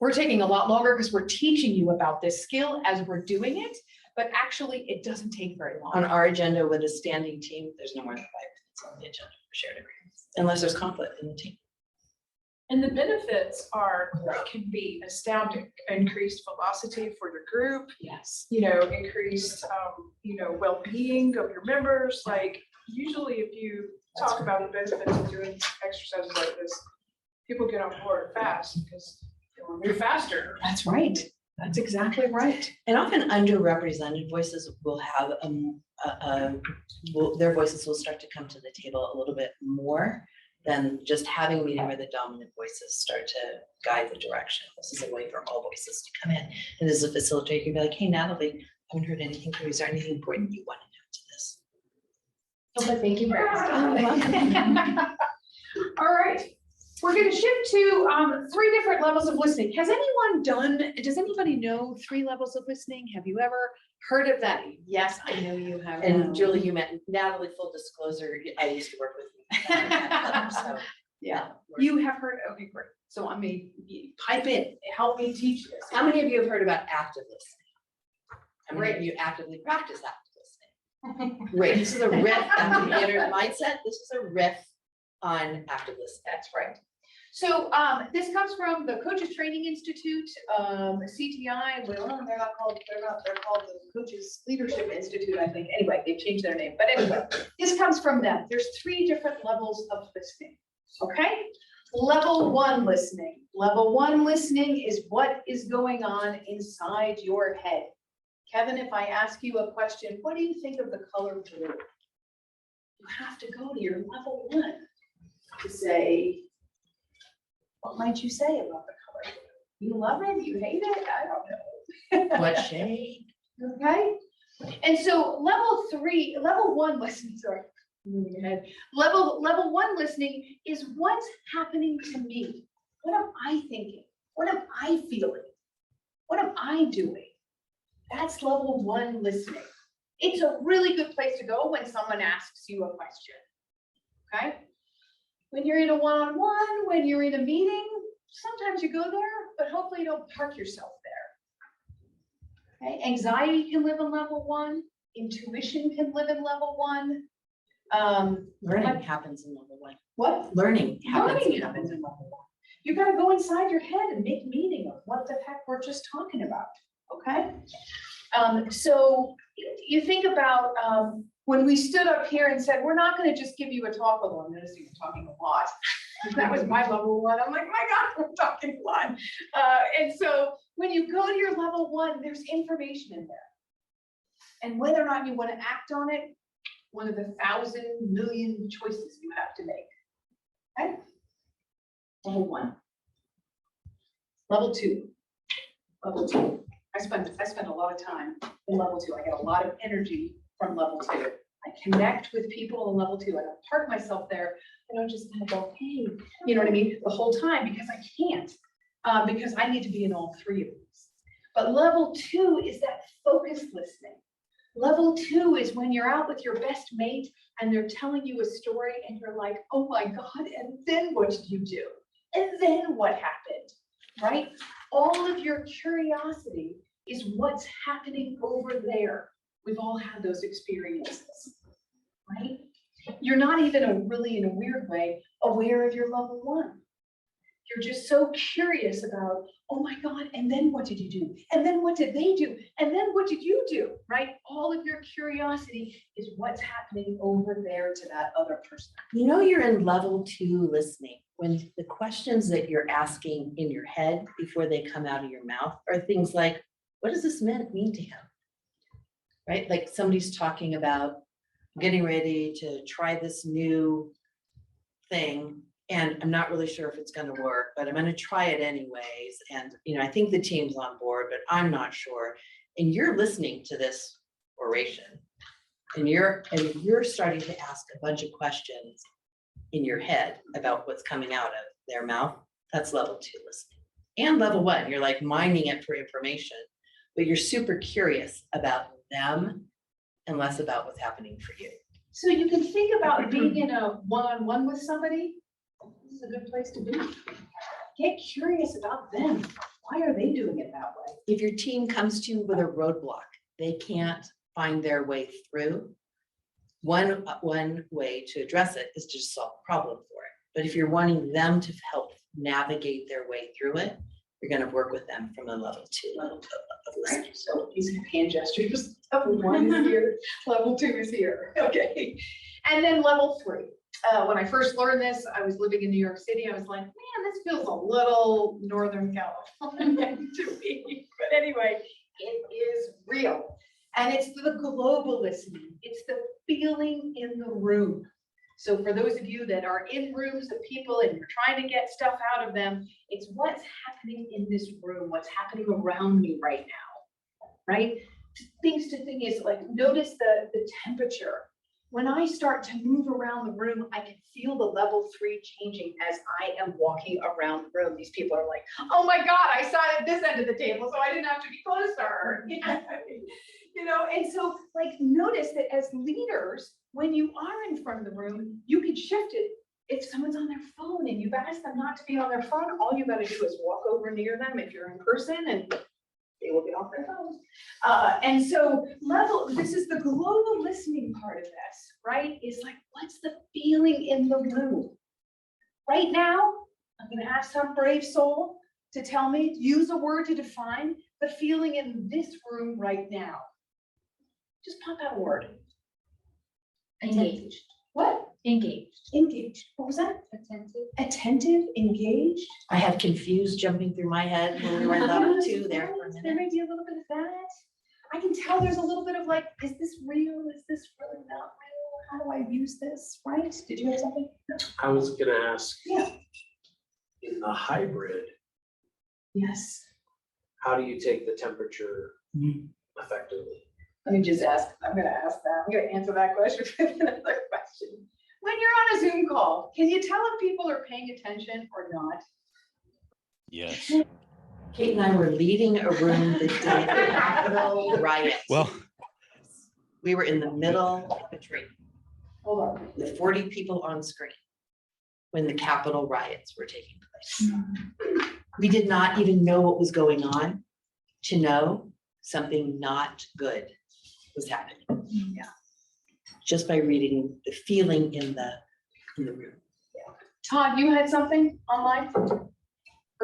We're taking a lot longer because we're teaching you about this skill as we're doing it, but actually it doesn't take very long. On our agenda with a standing team, there's no more than 5 minutes on the agenda for shared agreements, unless there's conflict in the team. And the benefits can be astounding. Increased velocity for your group, Yes. you know, increased, you know, well-being of your members. Like usually if you talk about the benefits of doing exercises like this, people get on board fast because they will move faster. That's right. That's exactly right. And often underrepresented voices will have, their voices will start to come to the table a little bit more than just having a meeting where the dominant voices start to guide the direction. This is a way for all voices to come in. And as a facilitator, you'd be like, hey, Natalie, I haven't heard anything from you. Is there anything important you want to know to this? Oh, but thank you for asking. All right. We're going to shift to 3 different levels of listening. Does anybody know 3 levels of listening? Have you ever heard of that? Yes, I know you have. And Julie, you met Natalie, full disclosure, I used to work with you. So, yeah, you have heard. Okay, great. So I mean, pipe in, help me teach this. how many of you have heard about active listening? How many of you actively practice active listening? Great, this is a riff on beginner mindset. This is a riff on active listening. That's right. So this comes from the Coaches Training Institute, CTI. Well, they're called the Coaches Leadership Institute, I think. Anyway, they've changed their name. But anyway, this comes from them. There's 3 different levels of listening. Okay. Level 1 listening. Level 1 listening is what is going on inside your head. Kevin, if I ask you a question, what do you think of the color blue? You have to go to your level 1 to say, what might you say about the color? You love it? You hate it? I don't know. What shade? Okay. And so level 1 listening, sorry, moving ahead. Level 1 listening is what's happening to me. What am I thinking? What am I feeling? What am I doing? That's level 1 listening. It's a really good place to go when someone asks you a question, okay? When you're in a one-on-one, when you're in a meeting, sometimes you go there, but hopefully you don't park yourself there. Okay, anxiety can live in level 1, intuition can live in level 1. Learning happens in level 1. What? Learning happens Learning in happens in level 1. You gotta go inside your head and make meaning of what the heck we're just talking about, okay? So you think about when we stood up here and said, we're not gonna just give you a talk, although I'm noticing you're talking a lot. That was my level 1. I'm like, my God, we're talking a lot. And so when you go to your level 1, there's information in there. And whether or not you want to act on it, one of the 1,000 million choices you have to make. Okay? Level 1. Level 2. Level 2. I spend a lot of time in level 2. I get a lot of energy from level 2. I connect with people in level 2. I don't park myself there. I don't just kind of go, hey, you know what I mean, the whole time, because I can't, because I need to be in all 3 of these. But level 2 is that focused listening. Level 2 is when you're out with your best mate and they're telling you a story and you're like, oh my God, and then what did you do? And then what happened, right? All of your curiosity is what's happening over there. We've all had those experiences, right? You're not even really in a weird way aware of your level 1. You're just so curious about, oh my God, and then what did you do? And then what did they do? And then what did you do, right? All of your curiosity is what's happening over there to that other person. You know, you're in level 2 listening when the questions that you're asking in your head before they come out of your mouth are things like, what does this mean to him? Right? Like somebody's talking about getting ready to try this new thing. And I'm not really sure if it's going to work, but I'm going to try it anyways. And, you know, I think the team's on board, but I'm not sure. And you're listening to this oration and you're starting to ask a bunch of questions in your head about what's coming out of their mouth. That's level 2 listening. And level 1, you're like mining it for information, but you're super curious about them and less about what's happening for you. So you can think about being in a one-on-one with somebody. This is a good place to be. Get curious about them. Why are they doing it that way? If your team comes to you with a roadblock, they can't find their way through. One way to address it is to solve the problem for it. But if you're wanting them to help navigate their way through it, you're going to work with them from a level 2 of listening. Right. So using hand gestures. Level 1 is here. Level 2 is here. Okay. And then level 3. When I first learned this, I was living in New York City. I was like, man, this feels a little Northern California to me. But anyway, it is real. And it's the global listening. It's the feeling in the room. So for those of you that are in rooms of people and you're trying to get stuff out of them, it's what's happening in this room, what's happening around me right now, right? Things to think is like, notice the temperature. When I start to move around the room, I can feel the level 3 changing as I am walking around the room. These people are like, oh my God, I sat at this end of the table, so I didn't have to be closer. You know, and so like notice that as leaders, when you are in front of the room, you can shift it. If someone's on their phone and you've asked them not to be on their phone, all you got to do is walk over near them if you're in person and they will be off their phones. And so this is the global listening part of this, right? Is like, what's the feeling in the room? Right now, I'm going to ask some brave soul to tell me, use a word to define the feeling in this room right now. Just pop out a word. Engaged. What? Engaged. Engaged. What was that? Attentive. Attentive, engaged. I had confused jumping through my head when we were in level 2 there for a There minute. may be a little bit of that. I can tell there's a little bit of like, is this real? Is this really not real? How do I use this? Right? Did you have something? No. I was gonna ask, Yeah. in the hybrid, Yes. how do you take the temperature effectively? Let me just ask. I'm going to ask that. I'm going to answer that question with another question. When you're on a Zoom call, can you tell if people are paying attention or not? Yes. Kate and I were leading a room that did capital riots. Well, We were in the middle of a training Hold on. with 40 people on screen when the Capitol riots were taking place. We did not even know what was going on to know something not good was happening. Yeah. Just by reading the feeling in the room. Todd, you had something online?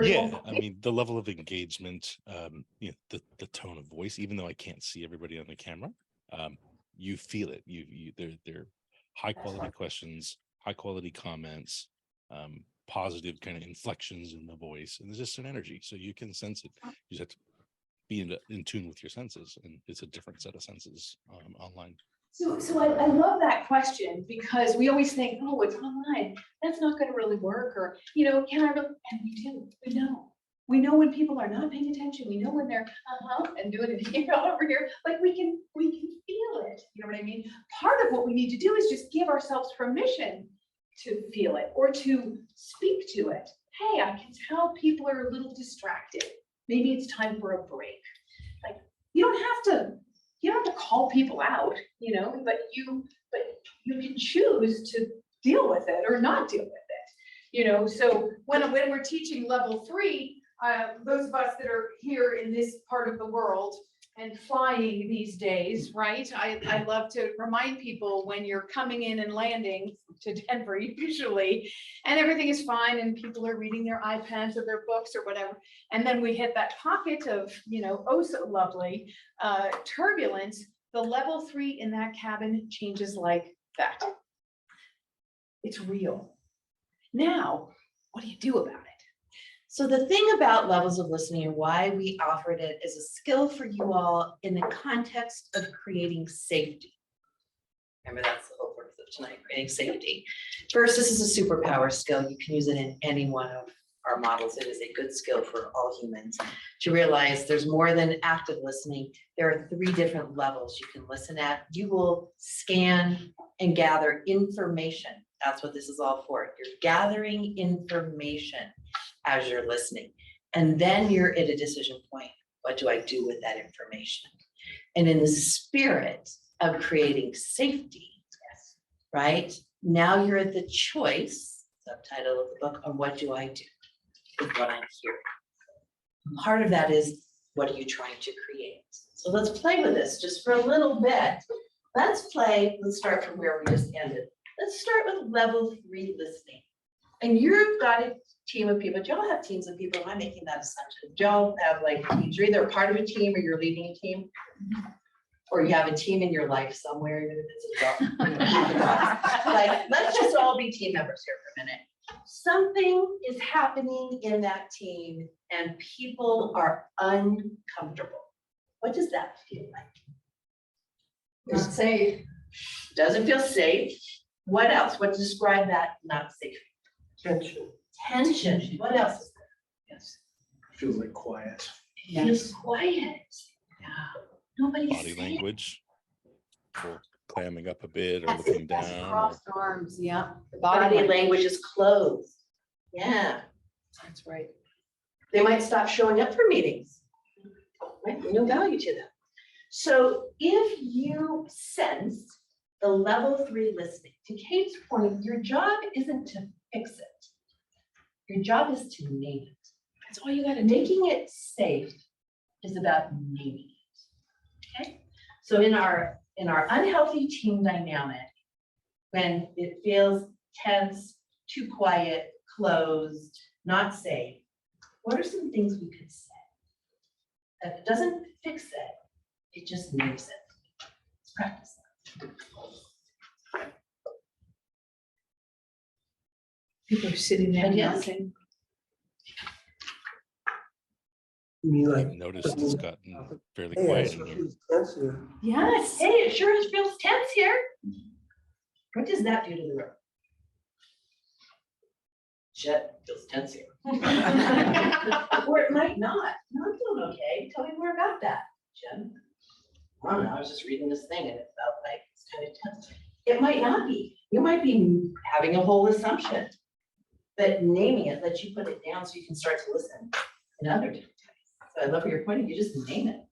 Yeah, I mean, the level of engagement, the tone of voice, even though I can't see everybody on the camera, you feel it. They're high quality questions, high quality comments, positive kind of inflections in the voice, and there's just an energy, so you can sense it. You just have to be in tune with your senses, and it's a different set of senses online. So I love that question, because we always think, oh, it's online, that's not going to really work, or, can I really, and we do, we know when people are not paying attention, we know when they're, and doing it over here, like we can feel it, you know what I mean? Part of what we need to do is just give ourselves permission to feel it, or to speak to it. Hey, I can tell people are a little distracted. Maybe it's time for a break. Like, you don't have to call people out, but you can choose to deal with it or not deal with it. So when we're teaching level 3, those of us that are here in this part of the world and flying these days, right? I love to remind people, when you're coming in and landing to Denver usually, and everything is fine and people are reading their iPads or their books or whatever, and then we hit that pocket of, oh so lovely, turbulence, the level 3 in that cabin changes like that. It's real. Now, what do you do about it? So the thing about levels of listening and why we offered it as a skill for you all in the context of creating safety. Remember, that's the whole purpose of tonight, creating safety. First, this is a superpower skill. You can use it in any one of our models. It is a good skill for all humans to realize there's more than active listening. There are 3 different levels you can listen at. You will scan and gather information. That's what this is all for. You're gathering information as you're listening. And then you're at a decision point. What do I do with that information? And in the spirit of creating safety, right? Now you're at the choice, subtitle of the book, on what do I do with what I'm hearing. Part of that is, what are you trying to create? So let's play with this just for a little bit. Let's start from where we just ended. Let's start with level 3 listening. And you've got a team of people. Do y'all have teams of people? Am I making that assumption? Do y'all have like teams? You're either a part of a team or you're leading a team. Or you have a team in your life somewhere, even if it's a job. Like, let's just all be team members here for a minute. Something is happening in that team and people are uncomfortable. What does that feel like? Not safe. Doesn't feel safe. What else? What describe that not safe? Tension. Tension. What else is there? Yes. Feels like quiet. It feels quiet. Yeah. Nobody's Body safe. language, or clamming up a bit or That's looking it, that's down. Crossed arms, yeah. The Body language is closed. Yeah, That's right. they might stop showing up for meetings. Right, no value to them. So if you sense the level 3 listening, to Kate's point, your job isn't to fix it. Your job is to name it. That's all you got to. Making it safe is about naming it. Okay. So in our unhealthy team dynamic, when it feels tense, too quiet, closed, not safe, what are some things we could say? That doesn't fix it, it just names it. Let's practice that. People are sitting there Yes. nothing. You mean I've like, noticed it's gotten fairly hey, I quiet in sure here. feels tense here. Yes, hey, it sure feels tense here. What does that do to the room? Shit, feels tense here. Or it might not. No, I'm feeling okay. Tell me more about that, Jim. I don't know, I was just reading this thing and it felt like it's kind of tense. It might not be. You might be having a whole assumption. But naming it lets you put it down so you can start to listen in other different ways. So I love where you're pointing, you just name it.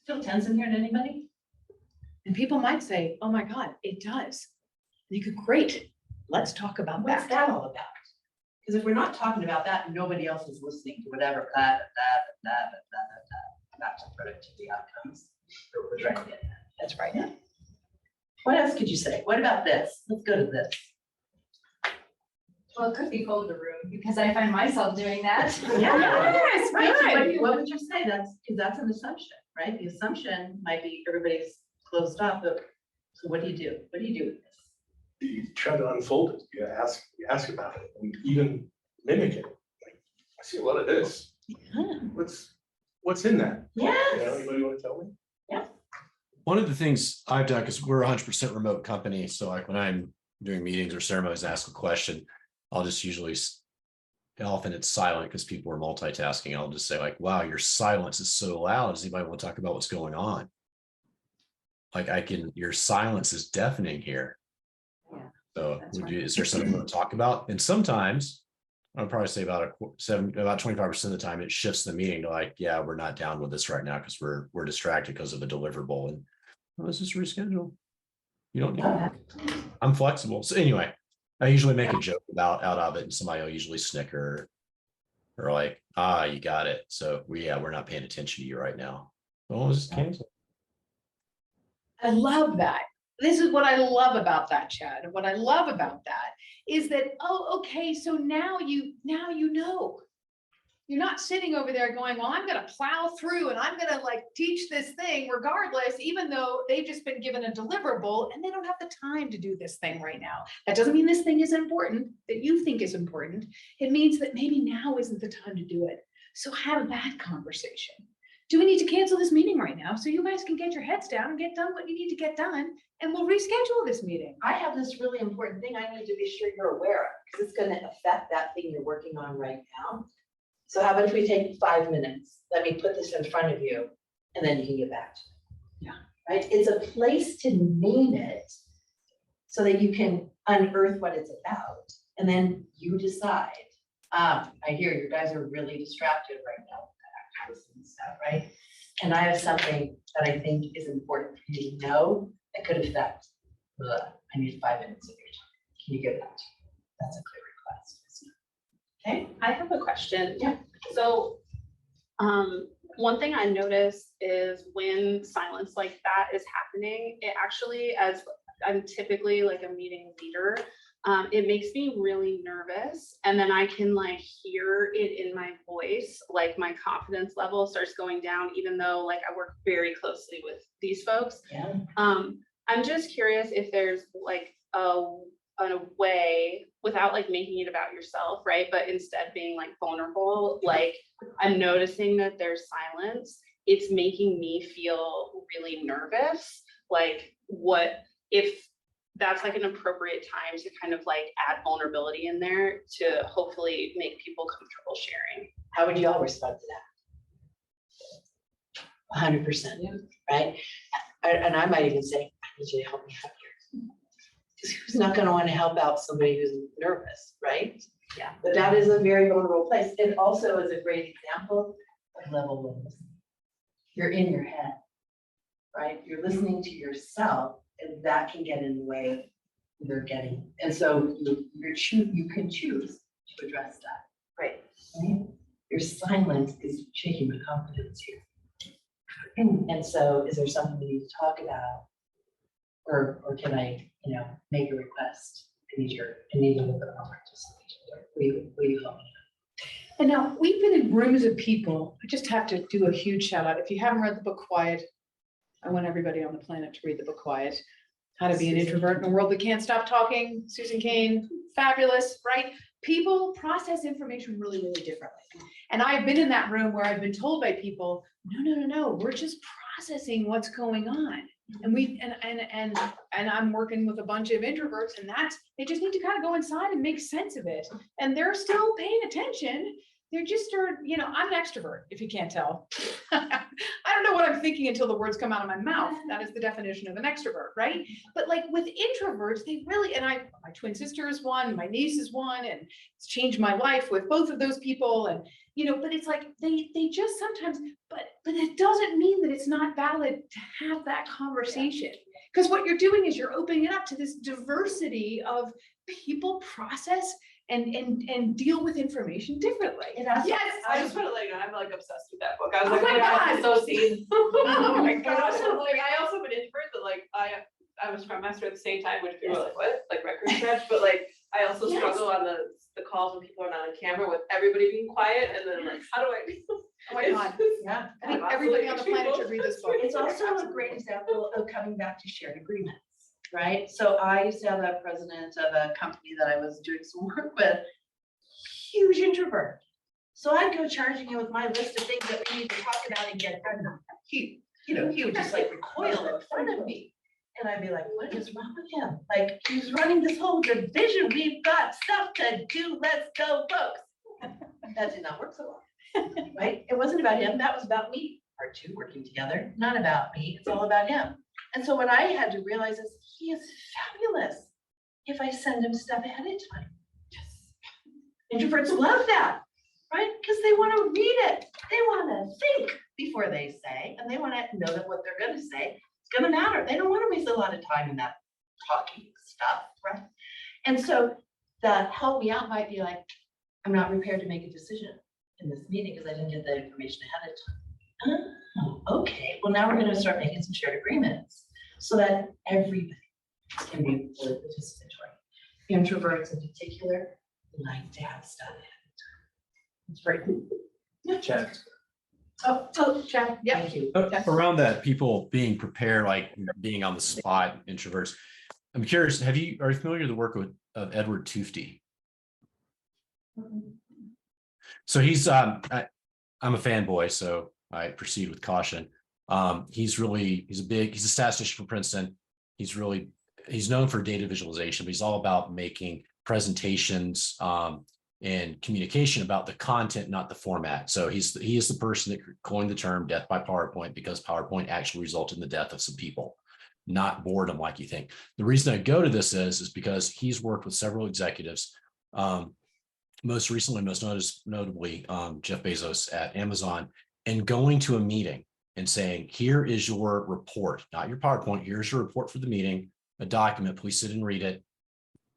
Feel tense in here to anybody? And people might say, oh my God, it does. And you could, great, let's talk about What's that. that all about? Because if we're not talking about that, nobody else is listening to whatever, back to productivity outcomes. We're trying to get that. That's right. What else could you say? What about this? Let's go to this. Well, it could be Boulder room because I find myself doing that. Yes, right. So good. what would you say? That's because that's an assumption, right? The assumption might be everybody's closed off, but so what do you do? What do you do with this? You try to unfold it, you ask about it, and even mimic it. Like, I see a lot of this. What's in that? Yes. You know, anybody want to tell me? One of the things I've done, because we're a 100% remote company, so like when I'm doing meetings or ceremonies, ask a question, I'll just usually, often it's silent because people are multitasking. I'll just say like, wow, your silence is so loud. Does anybody want to talk about what's going on? Like your silence is deafening here. Yeah, So right. is there something to talk about? And sometimes I'll probably say about 25% of the time it shifts the meeting to like, yeah, we're not down with this right now because we're distracted because of a deliverable, and let's just reschedule. You don't need that. I'm flexible. So anyway, I usually make a joke out of it, and somebody will usually snicker or like, you got it. So we're not paying attention to you right now. Well, let's just cancel. I love that. This is what I love about that, Chad. What I love about that is that, oh, okay, so now you know. You're not sitting over there going, well, I'm gonna plow through and I'm gonna like teach this thing regardless, even though they've just been given a deliverable and they don't have the time to do this thing right now. That doesn't mean this thing is important, that you think is important. It means that maybe now isn't the time to do it. So have that conversation. Do we need to cancel this meeting right now so you guys can get your heads down and get done what you need to get done, and we'll reschedule this meeting? I have this really important thing I need to be sure you're aware of, because it's going to affect that thing you're working on right now. So how about if we take 5 minutes? Let me put this in front of you, and then you can get back to it. Yeah. Right? It's a place to name it so that you can unearth what it's about, and then you decide. I hear you guys are really distracted right now with that activism and stuff, right? And I have something that I think is important for you to know that could affect I need 5 minutes of your time. Can you give that to me? That's a clear request. Okay. I have a question. Yeah. So, one thing I notice is when silence like that is happening, it actually, as I'm typically like a meeting leader, it makes me really nervous, and then I can like hear it in my voice, like my confidence level starts going down, even though like I work very closely with these folks. Yeah. I'm just curious if there's like a way, without like making it about yourself, right? But instead being like vulnerable, like I'm noticing that there's silence. It's making me feel really nervous. Like what if that's like an appropriate time to kind of like add vulnerability in there to hopefully make people comfortable sharing. How would you all respond to that? 100%, right? And I might even say, I need you to help me out here. Because who's not going to want to help out somebody who's nervous, right? Yeah. But that is a very vulnerable place. It also is a great example of level one listening. You're in your head, right? You're listening to yourself, and that can get in the way you're getting. And so you can choose to address that. Right. Your silence is shaking my confidence here. And so is there something we need to talk about? Or can I, make a request? I need a little bit more participation. Will you help me? And now we've been in rooms of people. I just have to do a huge shout out. If you haven't read the book Quiet, I want everybody on the planet to read the book Quiet. How to be an introvert in a world that can't stop talking. Susan Cain, fabulous, right? People process information really, really differently. And I've been in that room where I've been told by people, no, we're just processing what's going on. And I'm working with a bunch of introverts, and they just need to kind of go inside and make sense of it. And they're still paying attention. They're just, I'm an extrovert, if you can't tell. I don't know what I'm thinking until the words come out of my mouth. That is the definition of an extrovert, right? But like with introverts, they really, and my twin sister is one, my niece is one, and it's changed my life with both of those people. And, but it's like, they just sometimes, but it doesn't mean that it's not valid to have that conversation. Because what you're doing is you're opening it up to this diversity of people, process, and deal with information differently. Yes, I just want to let you know, I'm like obsessed with that book. I was Oh like, my I have God. so seen. Oh my But God. also, like, I also am an introvert that like, I was Scrum Master at the same time, which people are like, what? Like record scratch, but like, I also Yes. struggle on the calls when people are not on camera with everybody being quiet, and then I'm like, how do I? Oh my God. Yeah. I think everybody on the planet should read this book. It's also a great example of coming back to shared agreements, right? So I used to have a president of a company that I was doing some work with, huge introvert. So I'd go charging him with my list of things that we need to talk about and get done. He would just like recoil in front of me. And I'd be like, what is wrong with him? Like, he's running this whole division. We've got stuff to do. Let's go, folks. That did not work so well, right? It wasn't about him. That was about me. Our two working together, not about me. It's all about him. And so what I had to realize is he is fabulous if I send him stuff ahead of time. Yes. Introverts love that, right? Because they want to read it. They want to think before they say, and they want to know that what they're going to say is going to matter. They don't want to waste a lot of time in that talking stuff, right? And so the help me out might be like, I'm not prepared to make a decision in this meeting because I didn't get the information ahead of time. Oh, okay. Well, now we're going to start making some shared agreements so that everybody can be fully participatory. Introverts in particular like to have stuff ahead of time. It's very Chat. Oh, Chad, yeah. Thank you. Around that, people being prepared, like being on the spot, introverts. I'm curious, are you familiar with the work of Edward Tufte? So he's I'm a fanboy, so I proceed with caution. He's a statistician from Princeton. He's known for data visualization, but he's all about making presentations and communication about the content, not the format. So he is the person that coined the term death by PowerPoint, because PowerPoint actually resulted in the death of some people, not boredom like you think. The reason I go to this is because he's worked with several executives. Most recently, most notably, Jeff Bezos at Amazon, and going to a meeting and saying, here is your report, not your PowerPoint. Here's your report for the meeting, a document, please sit and read it.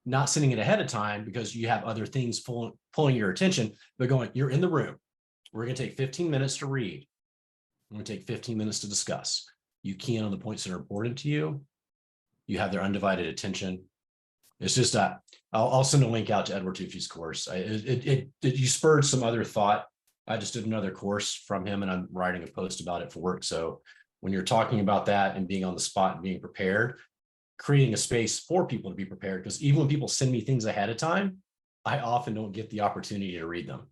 Not sending it ahead of time because you have other things pulling your attention, but going, you're in the room. We're going to take 15 minutes to read. We're going to take 15 minutes to discuss. You key in on the points that are important to you. You have their undivided attention. It's just I'll send a link out to Edward Tufte's course. You spurred some other thought. I just did another course from him and I'm writing a post about it for work. So when you're talking about that and being on the spot and being prepared, creating a space for people to be prepared, because even when people send me things ahead of time, I often don't get the opportunity to read them.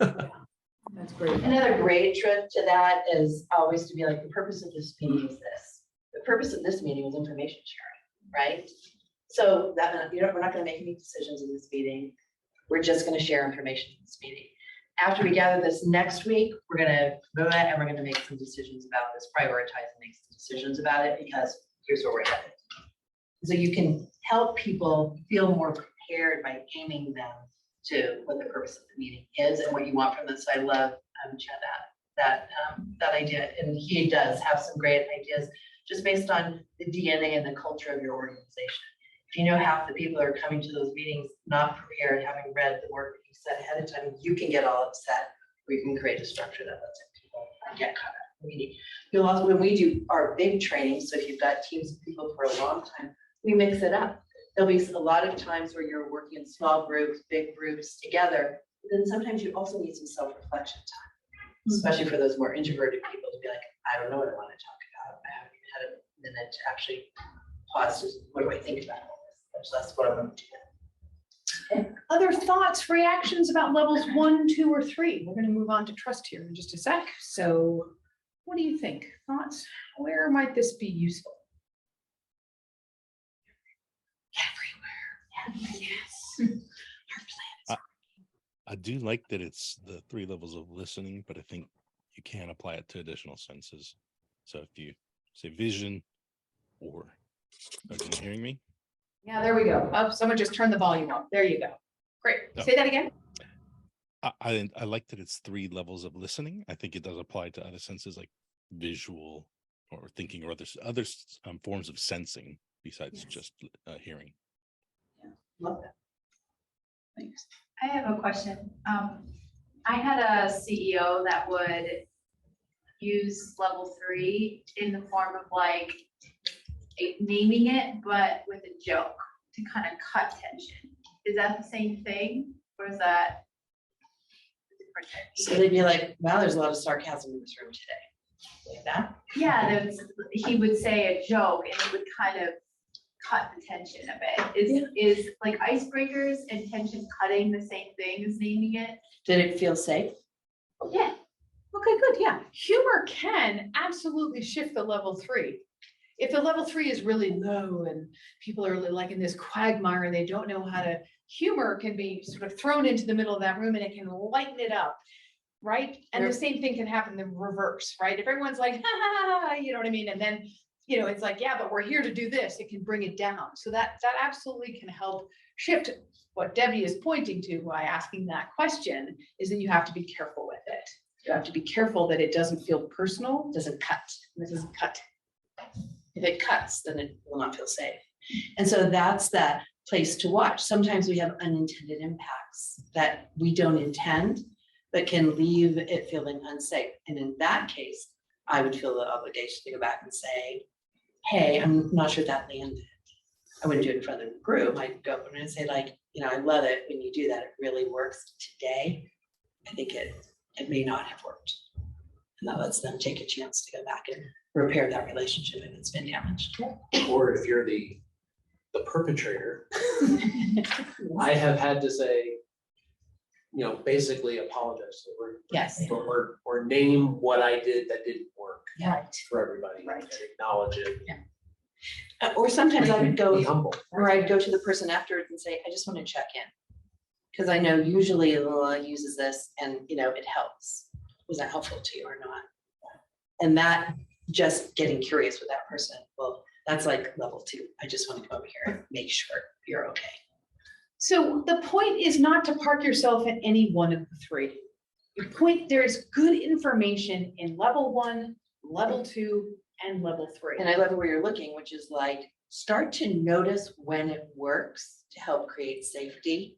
That's great. Another great trick to that is always to be like, the purpose of this meeting is this. The purpose of this meeting was information sharing, right? So that we're not going to make any decisions in this meeting. We're just going to share information in this meeting. After we gather this next week, we're going to go ahead and we're going to make some decisions about this, prioritize and make some decisions about it, because here's where we're headed. So you can help people feel more prepared by aiming them to what the purpose of the meeting is and what you want from this. I love Chad that idea, and he does have some great ideas just based on the DNA and the culture of your organization. If you know half the people are coming to those meetings not prepared, having read the work that you said ahead of time, you can get all upset. We can create a structure that lets people get caught up in the meeting. You'll also, when we do our big trainings, so if you've got teams of people for a long time, we mix it up. There'll be a lot of times where you're working in small groups, big groups together, but then sometimes you also need some self-reflection time, especially for those more introverted people to be like, I don't know what I want to talk about. I haven't even had a minute to actually pause to, what do I think about all this? That's what I'm going to do. Okay. Other thoughts, reactions about levels 1, 2, or 3? We're going to move on to trust here in just a sec. So what do you think? Thoughts? Where might this be useful? Everywhere. Yes. I do like that it's the 3 levels of listening, but I think you can apply it to additional senses. So if you say vision, or are you hearing me? Yeah, there we go. Oh, someone just turned the volume up. There you go. Great. Oh. Say that again. I like that it's 3 levels of listening. I think it does apply to other senses like visual or thinking, or other forms of sensing besides Yes. just hearing. Love that. Thanks. I have a question. I had a CEO that would use level 3 in the form of like naming it, but with a joke to kind of cut tension. Is that the same thing, or is that a different So technique? they'd be like, wow, there's a lot of sarcasm in this room today. Like that? Yeah, he would say a joke and it would kind of cut the tension a bit. Is like icebreakers and tension cutting the same thing as naming it? Did it feel safe? Yeah. Okay, good, yeah. Humor can absolutely shift the level 3. If the level 3 is really low and people are like in this quagmire and they don't know how to, humor can be sort of thrown into the middle of that room and it can lighten it up, right? And the same thing can happen in reverse, right? If everyone's like, ha, ha, ha, ha, you know what I mean? And then, you know, it's like, yeah, but we're here to do this. It can bring it down. So that absolutely can help shift. What Debbie is pointing to by asking that question is that you have to be careful with it. You have to be careful that it doesn't feel personal, doesn't cut. It doesn't cut. If it cuts, then it will not feel safe. And so that's that place to watch. Sometimes we have unintended impacts that we don't intend, but can leave it feeling unsafe. And in that case, I would feel the obligation to go back and say, hey, I'm not sure that landed. I wouldn't do it in front of the group. I'd go over and say like, you know, I love it when you do that. It really works today. I think it may not have worked. And that lets them take a chance to go back and repair that relationship if it's been damaged. Or if you're the perpetrator, I have had to say, you know, basically apologize Yes. or name what I did that didn't work Right. for everybody. Right. And acknowledge it. Or sometimes I would go, Be humble. or I'd go to the person afterwards and say, I just want to check in. Because I know usually Lola uses this and, you know, it helps. Was that helpful to you or not? And that just getting curious with that person, well, that's like level 2. I just want to come over here and make sure you're okay. So the point is not to park yourself at any one of the 3. The point, there is good information in level 1, level 2, and level 3. And I love where you're looking, which is like, start to notice when it works to help create safety.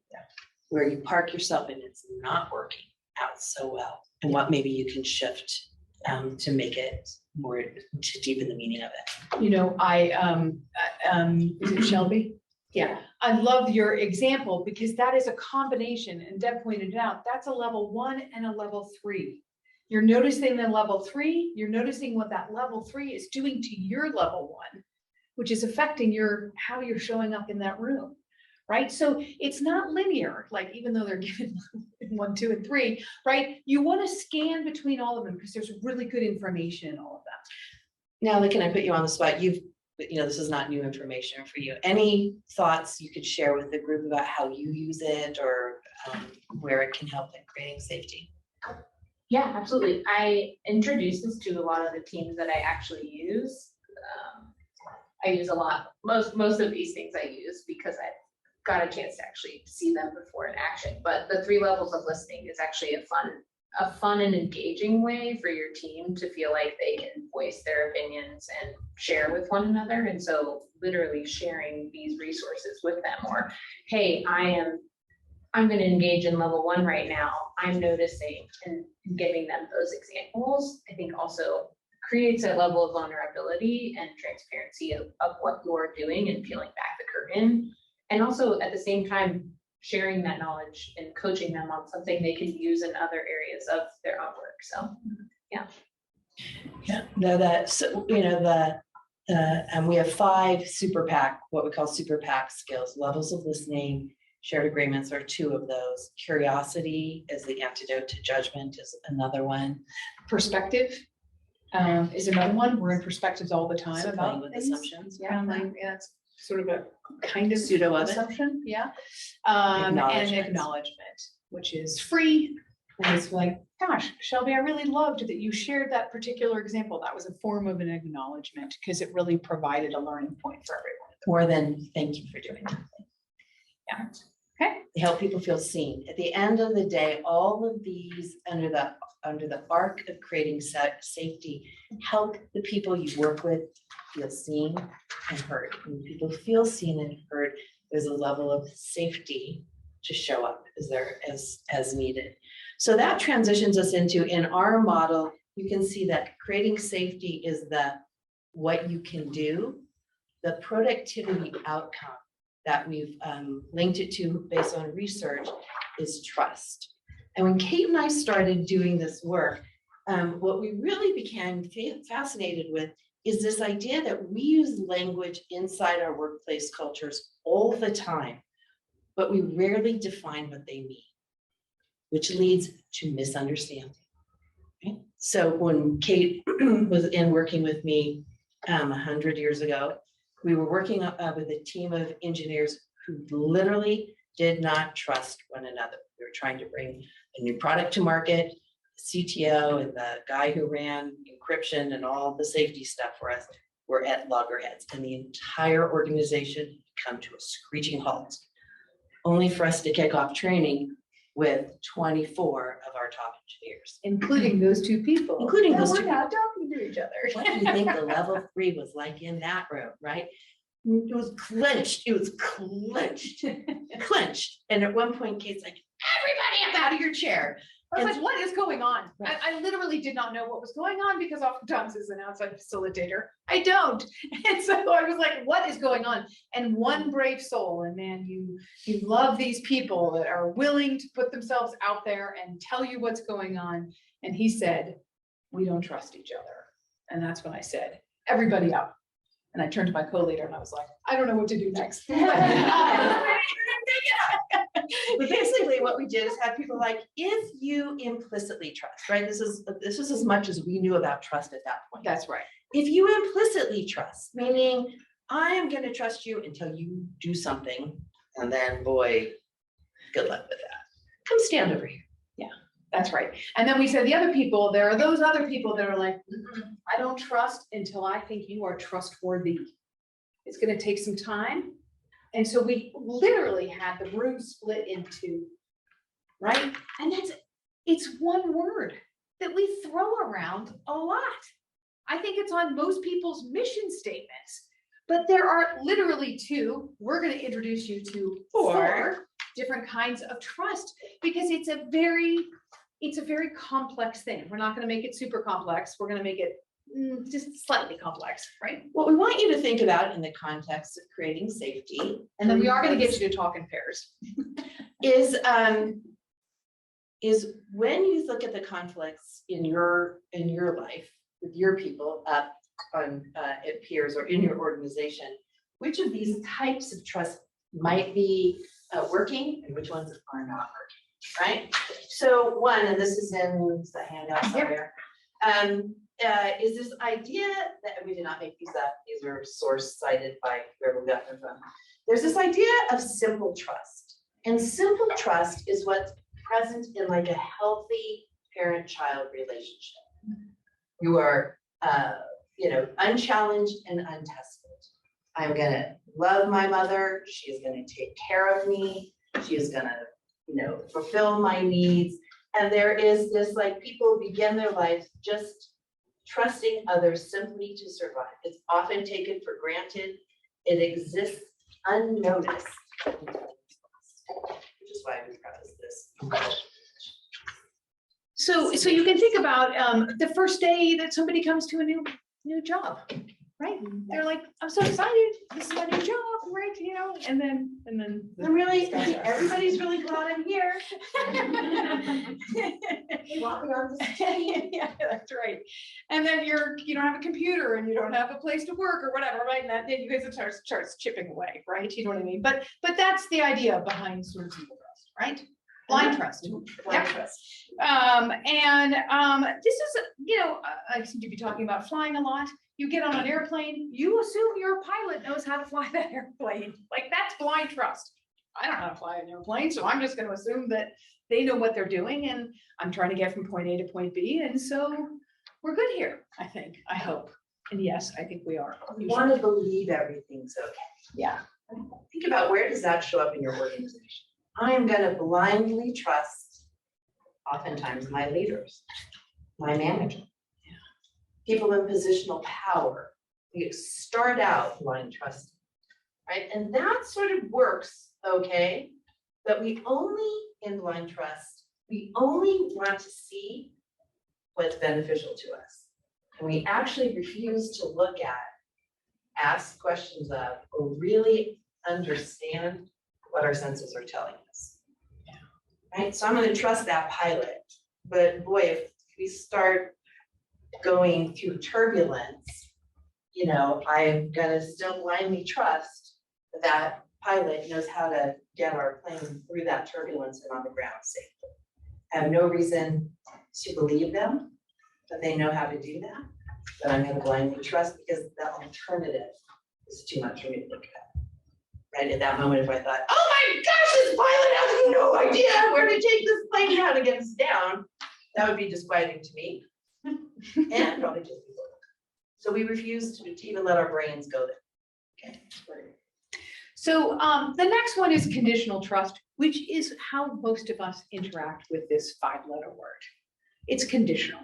Where you park yourself and it's not working out so well. And what maybe you can shift to make it more, to deepen the meaning of it. You know, is it Shelby? Yeah, I love your example because that is a combination, and Deb pointed it out, that's a level 1 and a level 3. You're noticing the level 3, you're noticing what that level 3 is doing to your level 1, which is affecting how you're showing up in that room, right? So it's not linear, like even though they're given 1, 2, and 3, right? You want to scan between all of them because there's really good information in all of them. Natalie, can I put you on the spot? This is not new information for you. Any thoughts you could share with the group about how you use it or where it can help in creating safety? Yeah, absolutely. I introduced this to a lot of the teams that I actually use. I use a lot, most of these things I use because I've got a chance to actually see them before in action. But the 3 levels of listening is actually a fun and engaging way for your team to feel like they can voice their opinions and share with one another. And so literally sharing these resources with them, or, hey, I'm going to engage in level 1 right now. I'm noticing, and giving them those examples, I think also creates a level of vulnerability and transparency of what you're doing and peeling back the curtain. And also at the same time, sharing that knowledge and coaching them on something they can use in other areas of their own work. So, yeah. Yeah, no, and we have 5 super PAC, what we call super PAC skills, levels of listening, shared agreements are 2 of those. Curiosity is the antidote to judgment is another one. Perspective is another one. We're in perspectives all the time So playing about with things. assumptions. Yeah, it's sort of a kind of Pseudo of it. assumption, yeah. And Acknowledgements. acknowledgement, which is free. And it's like, gosh, Shelby, I really loved that you shared that particular example. That was a form of an acknowledgement because it really provided a learning point for everyone. More than thank you for doing that. Yeah. Okay. They help people feel seen. At the end of the day, all of these under the arc of creating safety, help the people you work with feel seen and heard. When people feel seen and heard, there's a level of safety to show up as needed. So that transitions us into, in our model, you can see that creating safety is what you can do. The productivity outcome that we've linked it to based on research is trust. And when Kate and I started doing this work, what we really became fascinated with is this idea that we use language inside our workplace cultures all the time, but we rarely define what they mean, which leads to misunderstanding. Okay? So when Kate was working with me 100 years ago, we were working with a team of engineers who literally did not trust one another. We were trying to bring a new product to market. The CTO and the guy who ran encryption and all the safety stuff for us were at loggerheads, and the entire organization come to a screeching halt, only for us to kick off training with 24 of our top engineers. Including those two people. Including that those were two not talking to each other. What do you think the level 3 was like in that room, right? It was clenched, clenched. And at one point, Kate's like, everybody up out of your chair. I was like, what is going on? I literally did not know what was going on, because oftentimes as an outside facilitator, I don't. And so I was like, what is going on? And one brave soul, and man, you love these people that are willing to put themselves out there and tell you what's going on. And he said, we don't trust each other. And that's when I said, everybody up. And I turned to my co-leader and I was like, I don't know what to do next. But basically what we did is have people like, if you implicitly trust, right? This is as much as we knew about trust at that point. That's right. If you implicitly trust, meaning I am going to trust you until you do something, and then boy, good luck with that. Come stand over here. Yeah, that's right. And then we said the other people, there are those other people that are like, I don't trust until I think you are trustworthy. It's going to take some time. And so we literally had the room split in two, right? And it's one word that we throw around a lot. I think it's on most people's mission statements, but there are literally two. We're going to introduce you to four different kinds of trust, because it's a very complex thing. We're not going to make it super complex. We're going to make it just slightly complex, right? What we want you to think about in the context of creating safety, and then we are going to get you to talk in pairs, is when you look at the conflicts in your life with your people up on at peers or in your organization, which of these types of trust might be working and which ones are not working, right? So one, and this is in the handout somewhere, is this idea that we did not make these up, these are source cited by wherever we got them from. There's this idea of simple trust, and simple trust is what's present in like a healthy parent-child relationship. You are, unchallenged and untested. I'm gonna love my mother. She is gonna take care of me. She is gonna, fulfill my needs. And there is this, like, people begin their life just trusting others simply to survive. It's often taken for granted. It exists unnoticed, which is why we preface this. So you can think about the first day that somebody comes to a new job, right? They're like, I'm so excited. This is my new job, right? And then. I'm really, everybody's really glad I'm here. Walking on the stage. Yeah, that's right. And then you don't have a computer and you don't have a place to work or whatever, right? And then you guys starts chipping away, right? You know what I mean? But that's the idea behind sort of zero trust, right? Blind trust. Blind trust. This is, I seem to be talking about flying a lot. You get on an airplane, you assume your pilot knows how to fly that airplane. Like, that's blind trust. I don't know how to fly an airplane, so I'm just going to assume that they know what they're doing, and I'm trying to get from point A to point B, and so we're good here, I think, I hope. And yes, I think we are. You want to believe everything's okay. Yeah. Think about, where does that show up in your organization? I'm gonna blindly trust oftentimes my leaders, my manager. People in positional power. We start out blind trusting, right? And that sort of works, okay? But we only, in blind trust, we only want to see what's beneficial to us. And we actually refuse to look at, ask questions of, or really understand what our senses are telling us. Right, so I'm gonna trust that pilot, but boy, if we start going through turbulence, you know, I'm gonna still blindly trust that that pilot knows how to get our plane through that turbulence and on the ground safely. I have no reason to believe them, that they know how to do that, but I'm gonna blindly trust because the alternative is too much for me to look at. Right, at that moment, if I thought, oh my gosh, this pilot has no idea where to take this plane, how to get us down, that would be disquieting to me. And probably just people. So we refuse to even let our brains go there. Okay. So the next one is conditional trust, which is how most of us interact with this 5-letter word. It's conditional,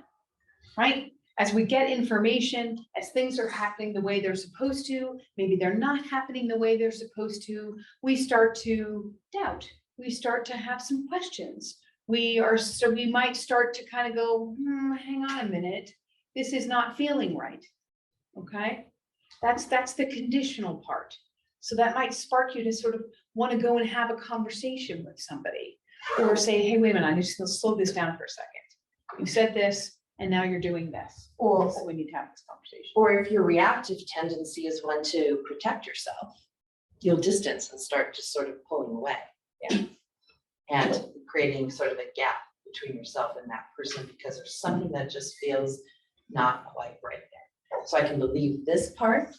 right? As we get information, as things are happening the way they're supposed to, maybe they're not happening the way they're supposed to, we start to doubt. We start to have some questions. We might start to kind of go, hang on a minute, this is not feeling right. Okay, that's the conditional part. So that might spark you to sort of want to go and have a conversation with somebody, or say, hey, wait a minute, I just need to slow this down for a second. You said this, and now you're doing this. Or so we need to have this conversation. Or if your reactive tendency is one to protect yourself, you'll distance and start just sort of pulling away. Yeah. And creating sort of a gap between yourself and that person because there's something that just feels not quite right there. So I can believe this part,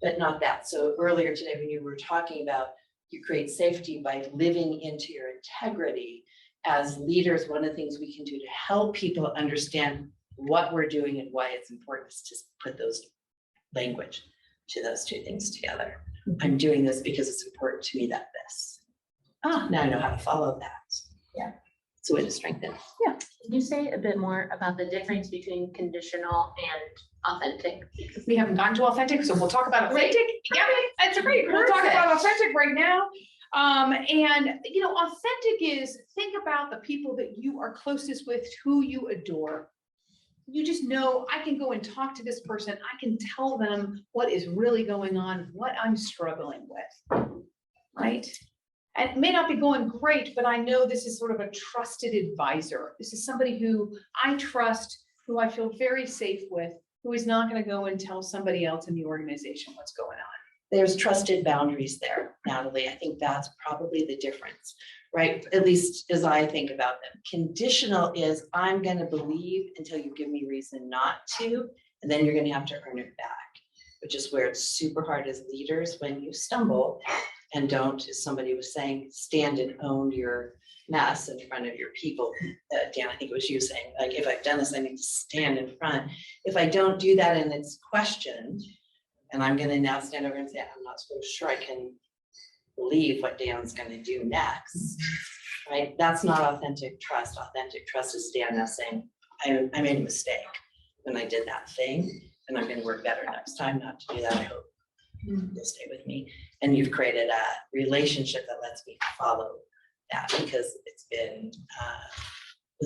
but not that. So earlier today, when you were talking about you create safety by living into your integrity, as leaders, one of the things we can do to help people understand what we're doing and why it's important is to put those language to those two things together. I'm doing this because it's important to me that this. Now I know how to follow that. Yeah. It's a way to strengthen. Yeah. Can you say a bit more about the difference between conditional and authentic? We haven't gotten to authentic, so we'll talk about authentic. Yeah, that's great. We'll talk about authentic right now. And you know, authentic is, think about the people that you are closest with, who you adore. You just know, I can go and talk to this person. I can tell them what is really going on, what I'm struggling with, right? And it may not be going great, but I know this is sort of a trusted advisor. This is somebody who I trust, who I feel very safe with, who is not going to go and tell somebody else in the organization what's going on. There's trusted boundaries there, Natalie. I think that's probably the difference, right? At least as I think about them. Conditional is I'm going to believe until you give me reason not to, and then you're going to have to earn it back, which is where it's super hard as leaders when you stumble and don't, as somebody was saying, stand and own your mess in front of your people. Dan, I think it was you saying, like, if I've done this, I need to stand in front. If I don't do that and it's questioned, and I'm gonna now stand over and say, I'm not so sure I can believe what Dan's gonna do next, right? That's not authentic trust. Authentic trust is Dan now saying, I made a mistake when I did that thing, and I'm gonna work better next time not to do that. I hope you'll stay with me. And you've created a relationship that lets me follow that because it's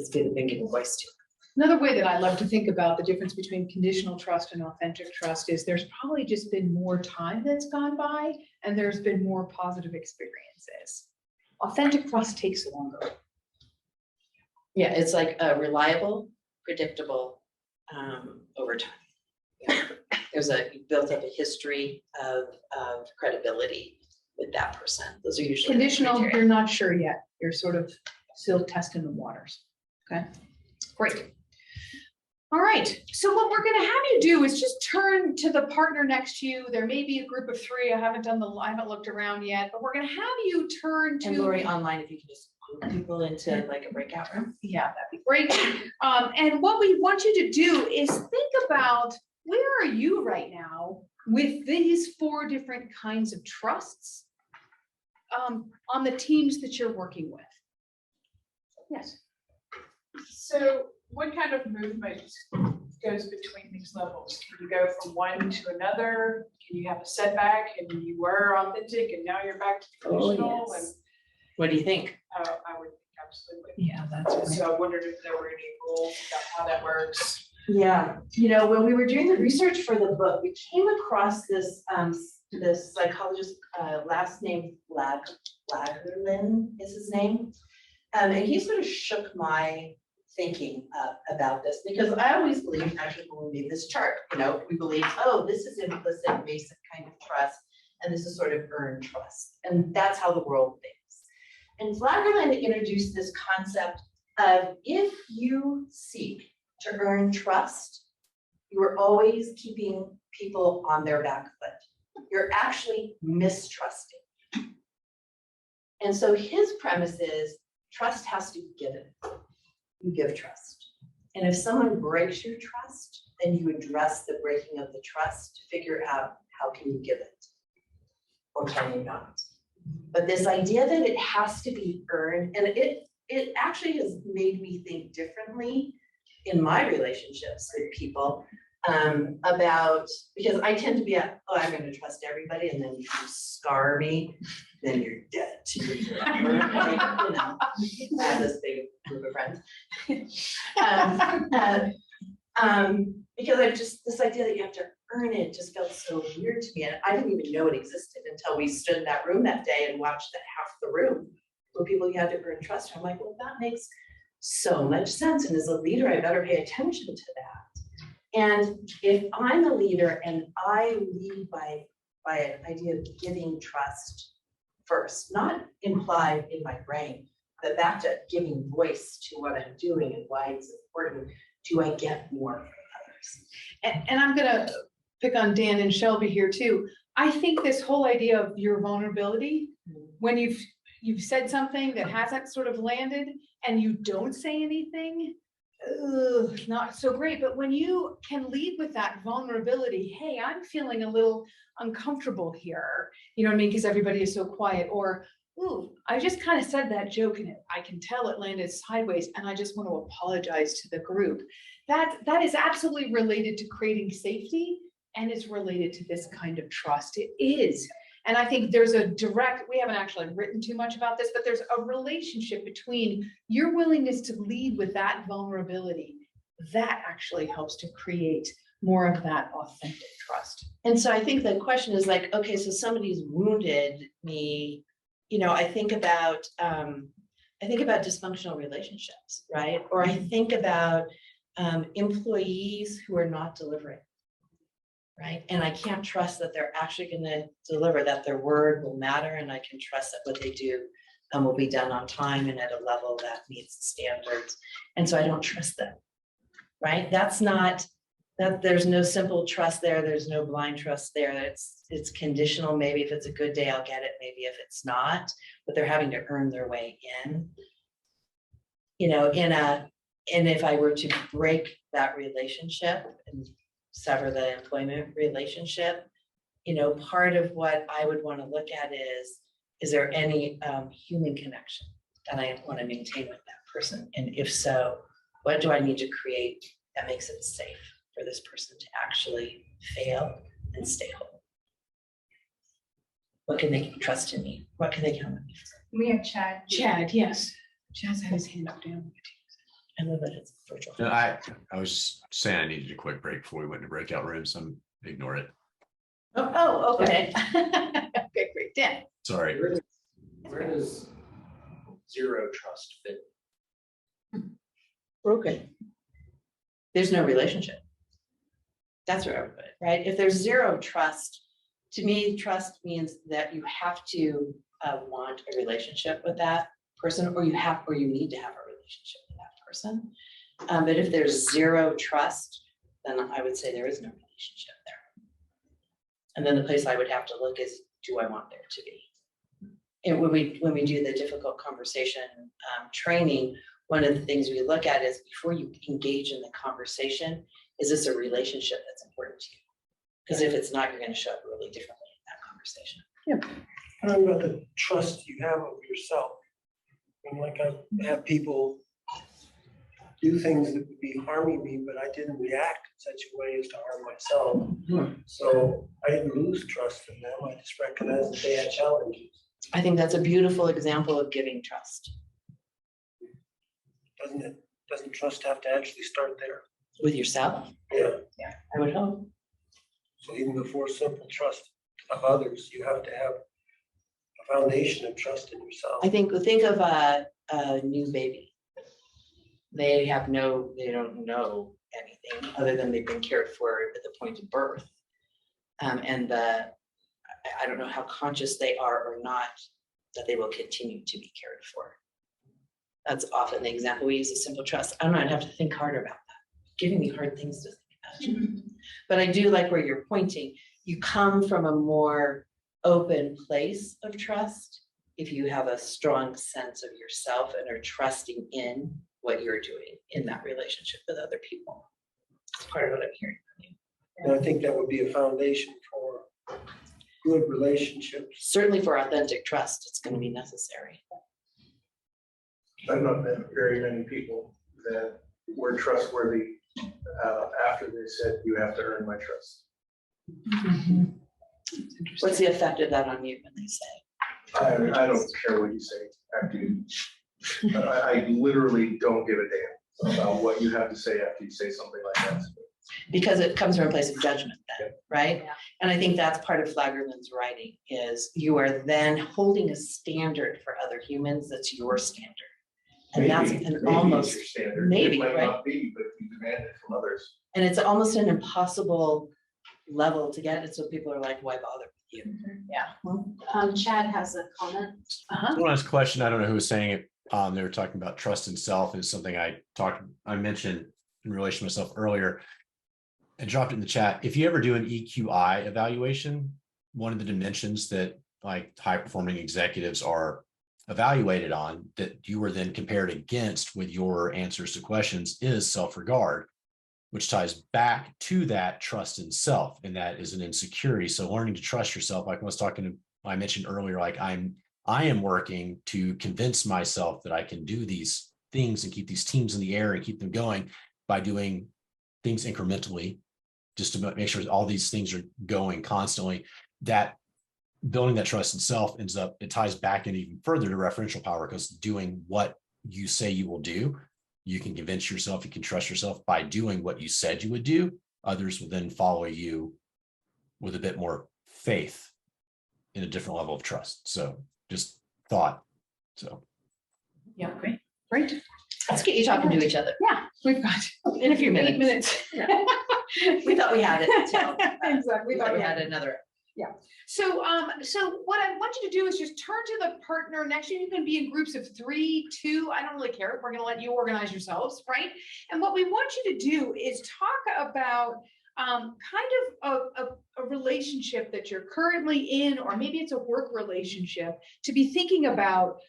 been given voice to. Another way that I love to think about the difference between conditional trust and authentic trust is there's probably just been more time that's gone by and there's been more positive experiences. Authentic trust takes longer. Yeah, it's like reliable, predictable over time. You built up a history of credibility with that person. Those are usually conditional. criteria. You're not sure yet. You're sort of still testing the waters. Okay, great. All right, so what we're going to have you do is just turn to the partner next to you. There may be a group of 3. I haven't looked around yet, but we're going to have you turn to. And Lori, online, if you can just group people into like a breakout room. Yeah, that'd be great. And what we want you to do is think about, where are you right now with these 4 different kinds of trusts? on the teams that you're working with. Yes. So what kind of movement goes between these levels? Can you go from one to another? Can you have a setback and you were authentic and now you're back to traditional? And What do you think? I would think absolutely. Yeah, that's So I wondered if there were any rules about how that works. Yeah, you know, when we were doing the research for the book, we came across this, this psychologist, last name Flagerlin is his name. And he sort of shook my thinking about this, because I always believed, actually, when we made this chart, you know, we believed, oh, this is implicit, basic kind of trust, and this is sort of earned trust. And that's how the world thinks. And Flagerlin introduced this concept of, if you seek to earn trust, you are always keeping people on their back foot. You're actually mistrusting. And so his premise is, trust has to be given. You give trust. And if someone breaks your trust, then you address the breaking of the trust to figure out how can you give it, or can you not. But this idea that it has to be earned, and it actually has made me think differently in my relationships with people, about, because I tend to be I'm going to trust everybody, and then if you scar me, then you're dead to me. You know, I have this big group of friends. Because I've just, this idea that you have to earn it just felt so weird to me, and I didn't even know it existed until we stood in that room that day and watched that half the room where people you had to earn trust. I'm like, well, that makes so much sense, and as a leader, I better pay attention to that. And if I'm a leader and I lead by an idea of giving trust first, not implied in my brain, but back to giving voice to what I'm doing and why it's important, do I get more from others? And I'm gonna pick on Dan and Shelby here too. I think this whole idea of your vulnerability, when you've said something that hasn't sort of landed and you don't say anything, not so great. But when you can lead with that vulnerability, hey, I'm feeling a little uncomfortable here, you know what I mean? Because everybody is so quiet. Or, ooh, I just kind of said that joke and I can tell it landed sideways and I just want to apologize to the group. That is absolutely related to creating safety, and it's related to this kind of trust. It is. And I think there's a direct, we haven't actually written too much about this, but there's a relationship between your willingness to lead with that vulnerability. That actually helps to create more of that authentic trust. And so I think the question is like, okay, so somebody's wounded me, you know, I think about dysfunctional relationships, right? Or I think about employees who are not delivering. Right. And I can't trust that they're actually going to deliver, that their word will matter. And I can trust that what they do will be done on time and at a level that meets the standards. And so I don't trust them. Right. That's not that there's no simple trust there. There's no blind trust there. It's conditional. Maybe if it's a good day, I'll get it. Maybe if it's not, but they're having to earn their way in, you know, and if I were to break that relationship and sever the employment relationship, you know, part of what I would want to look at is there any human connection that I want to maintain with that person? And if so, what do I need to create that makes it safe for this person to actually fail and stay whole? What can they trust in me? What can they count on me for? We have Chad. Chad, yes. Chad's had his hand up down. I know that it's virtual. No, I was saying I needed a quick break before we went to breakout rooms. So ignore it. Oh, okay. Okay, great. Dan. Sorry. Where does zero trust fit? Broken. There's no relationship. That's where I would put it, right? If there's zero trust, to me, trust means that you have to want a relationship with that person, or you need to have a relationship with that person. But if there's zero trust, then I would say there is no relationship there. And then the place I would have to look is, do I want there to be? And when we do the difficult conversation training, one of the things we look at is, before you engage in the conversation, is this a relationship that's important to you? Because if it's not, you're going to show up really differently in that conversation. Yeah. I don't know about the trust you have of yourself. And like I have people do things that would be harming me, but I didn't react in such a way as to harm myself. So I didn't lose trust in them. I just recognized that they had challenges. I think that's a beautiful example of giving trust Doesn't trust have to actually start there? with yourself. Yeah. I would hope. So even before simple trust of others, you have to have a foundation of trust in yourself. I think of a new baby. They don't know anything other than they've been cared for at the point of birth. I don't know how conscious they are or not that they will continue to be cared for. That's often the example we use as simple trust. I don't know, I'd have to think harder about that. Giving me hard things to think about. But I do like where you're pointing. You come from a more open place of trust if you have a strong sense of yourself and are trusting in what you're doing in that relationship with other people. It's part of what I'm hearing from you. And I think that would be a foundation for good relationships. Certainly for authentic trust, it's going to be necessary. I've not met very many people that were trustworthy after they said, you have to earn my trust. What's the effect of that on you when they say? I don't care what you say after you. I literally don't give a damn about what you have to say after you say something like that. Because it comes from a place of judgment then, right? And I think that's part of Flagerman's writing is you are then holding a standard for other humans that's your standard. And that's an almost, it's your standard. maybe, It might right? not be, but you demand it from others. And it's almost an impossible level to get it. So people are like, why bother with you? Yeah. Chad has a comment. One last question. I don't know who was saying it. They were talking about trust in self is something I mentioned in relation to myself earlier. I dropped it in the chat. If you ever do an EQI evaluation, one of the dimensions that like high performing executives are evaluated on that you were then compared against with your answers to questions is self-regard, which ties back to that trust in self. And that is an insecurity. So learning to trust yourself, like I mentioned earlier, like I am working to convince myself that I can do these things and keep these teams in the air and keep them going by doing things incrementally, just to make sure all these things are going constantly. That building that trust in self it ties back in even further to referential power, because doing what you say you will do, you can convince yourself, you can trust yourself by doing what you said you would do. Others will then follow you with a bit more faith in a different level of trust. So just thought. So Yeah, great. Let's get you talking to each other. Yeah, we've got In a few 8 minutes. minutes. We thought we had it until. Exactly. We thought we had another. So what I want you to do is just turn to the partner next to you. You can be in groups of 3, 2. I don't really care. We're going to let you organize yourselves, right? And what we want you to do is talk about kind of a relationship that you're currently in, or maybe it's a work relationship, to be thinking about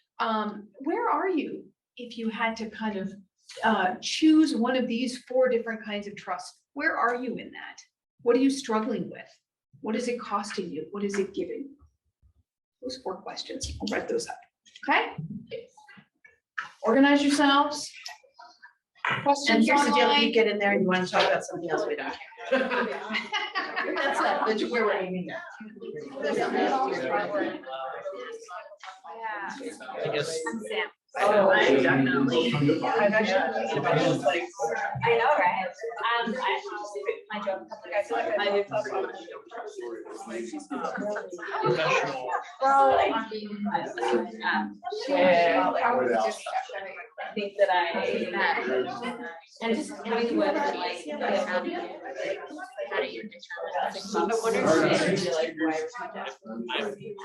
where are you if you had to kind of choose one of these 4 different kinds of trust. Where are you in that? What are you struggling with? What is it costing you? What is it giving? Those 4 questions. I'll write those up. Okay? Organize yourselves. And Questions here's the deal, online. you get in there and you want to talk about something else, we don't. That's where we're aiming at. There's something else to your I guess. I'm Sam. Oh, I definitely. I've actually been thinking about this, like. I know, right? My job, I feel like I Professional. well, Yeah. I think that and just knowing what like how do you determine? But what are you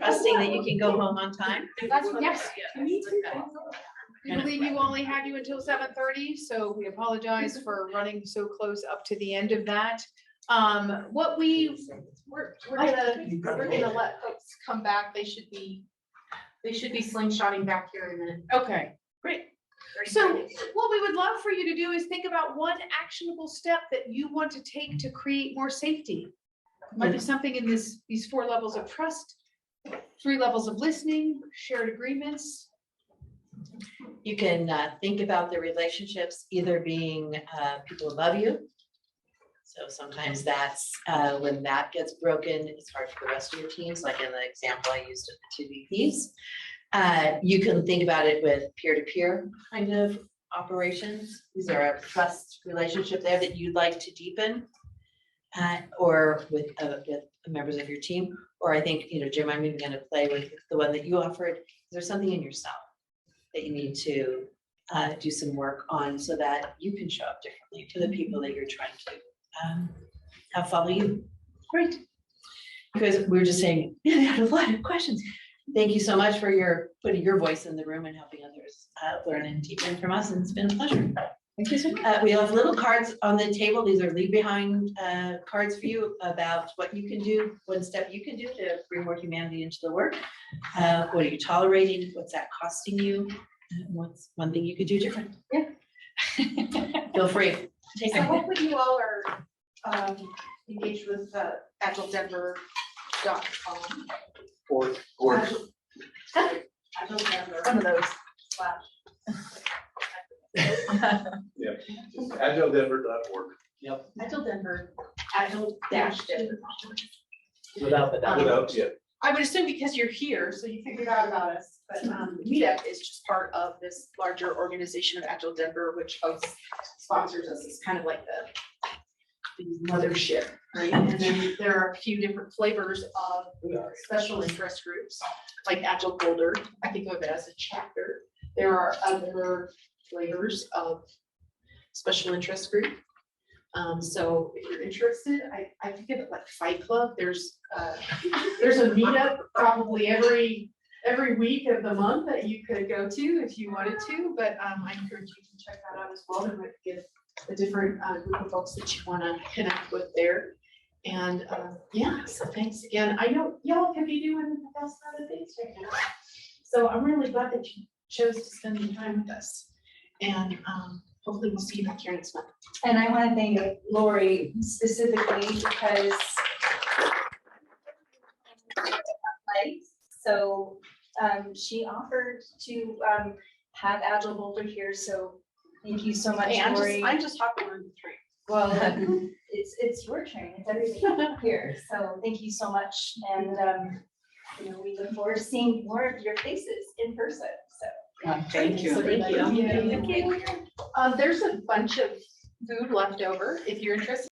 requesting that you can go home on time. Yes. We believe you only had you until 7:30, so we apologize for running so close up to the end of that. We're gonna let folks come back. They should be slingshotting back here in a minute. Okay, great. So what we would love for you to do is think about one actionable step that you want to take to create more safety. Might be something in these 4 levels of trust, 3 levels of listening, shared agreements. You can think about the relationships either being people above you. So sometimes that's when that gets broken, it's hard for the rest of your teams, like in the example I used of the 2 VPs. You can think about it with peer-to-peer kind of operations. Is there a trust relationship there that you'd like to deepen? Or with members of your team? Or I think, Jim, I'm even gonna play with the one that you offered. Is there something in yourself that you need to do some work on so that you can show up differently to the people that you're trying to have follow you? Great. Because we were just saying, we had a lot of questions. Thank you so much for putting your voice in the room and helping others learn and deepen from us. And it's been a pleasure. Thank you so much. We have little cards on the table. These are leave behind cards for you about what you can do, one step you can do to bring more humanity into the work. What are you tolerating? What's that costing you? What's one thing you could do different? Yeah. Feel free. Take So it. hopefully you all are engaged with agiledenver.com. Or Agile Denver. One of those. Yeah, just agiledenver.org. Yep. Agile Denver, Agile-Denver. Without the doubt. Without, yeah. I would assume because you're here, so you figured out about us, but Meetup is just part of this larger organization of Agile Denver, which hosts, sponsors us. It's kind of like the mothership, right? And then there are a few different flavors of special interest groups, like Agile Boulder. I think of it as a chapter. There are other flavors of special interest group. So if you're interested, I think of it like Fight Club. There's a meetup probably every week of the month that you could go to if you wanted to, but I encourage you to check that out as well. There might be a different group of folks that you want to connect with there. And yeah, so thanks again. I know y'all could be doing the best other things right now. So I'm really glad that you chose to spend the time with us. And hopefully we'll see you back here next month. And I want to thank Lori specifically because so she offered to have Agile Boulder here. So thank you so much, Hey, Lori. I'm just hopping on the train. Well, it's your train. It's everything here. So thank you so much. And we look forward to seeing more of your faces in person. So. Thank you. So thank you. There's a bunch of food left over if you're interested.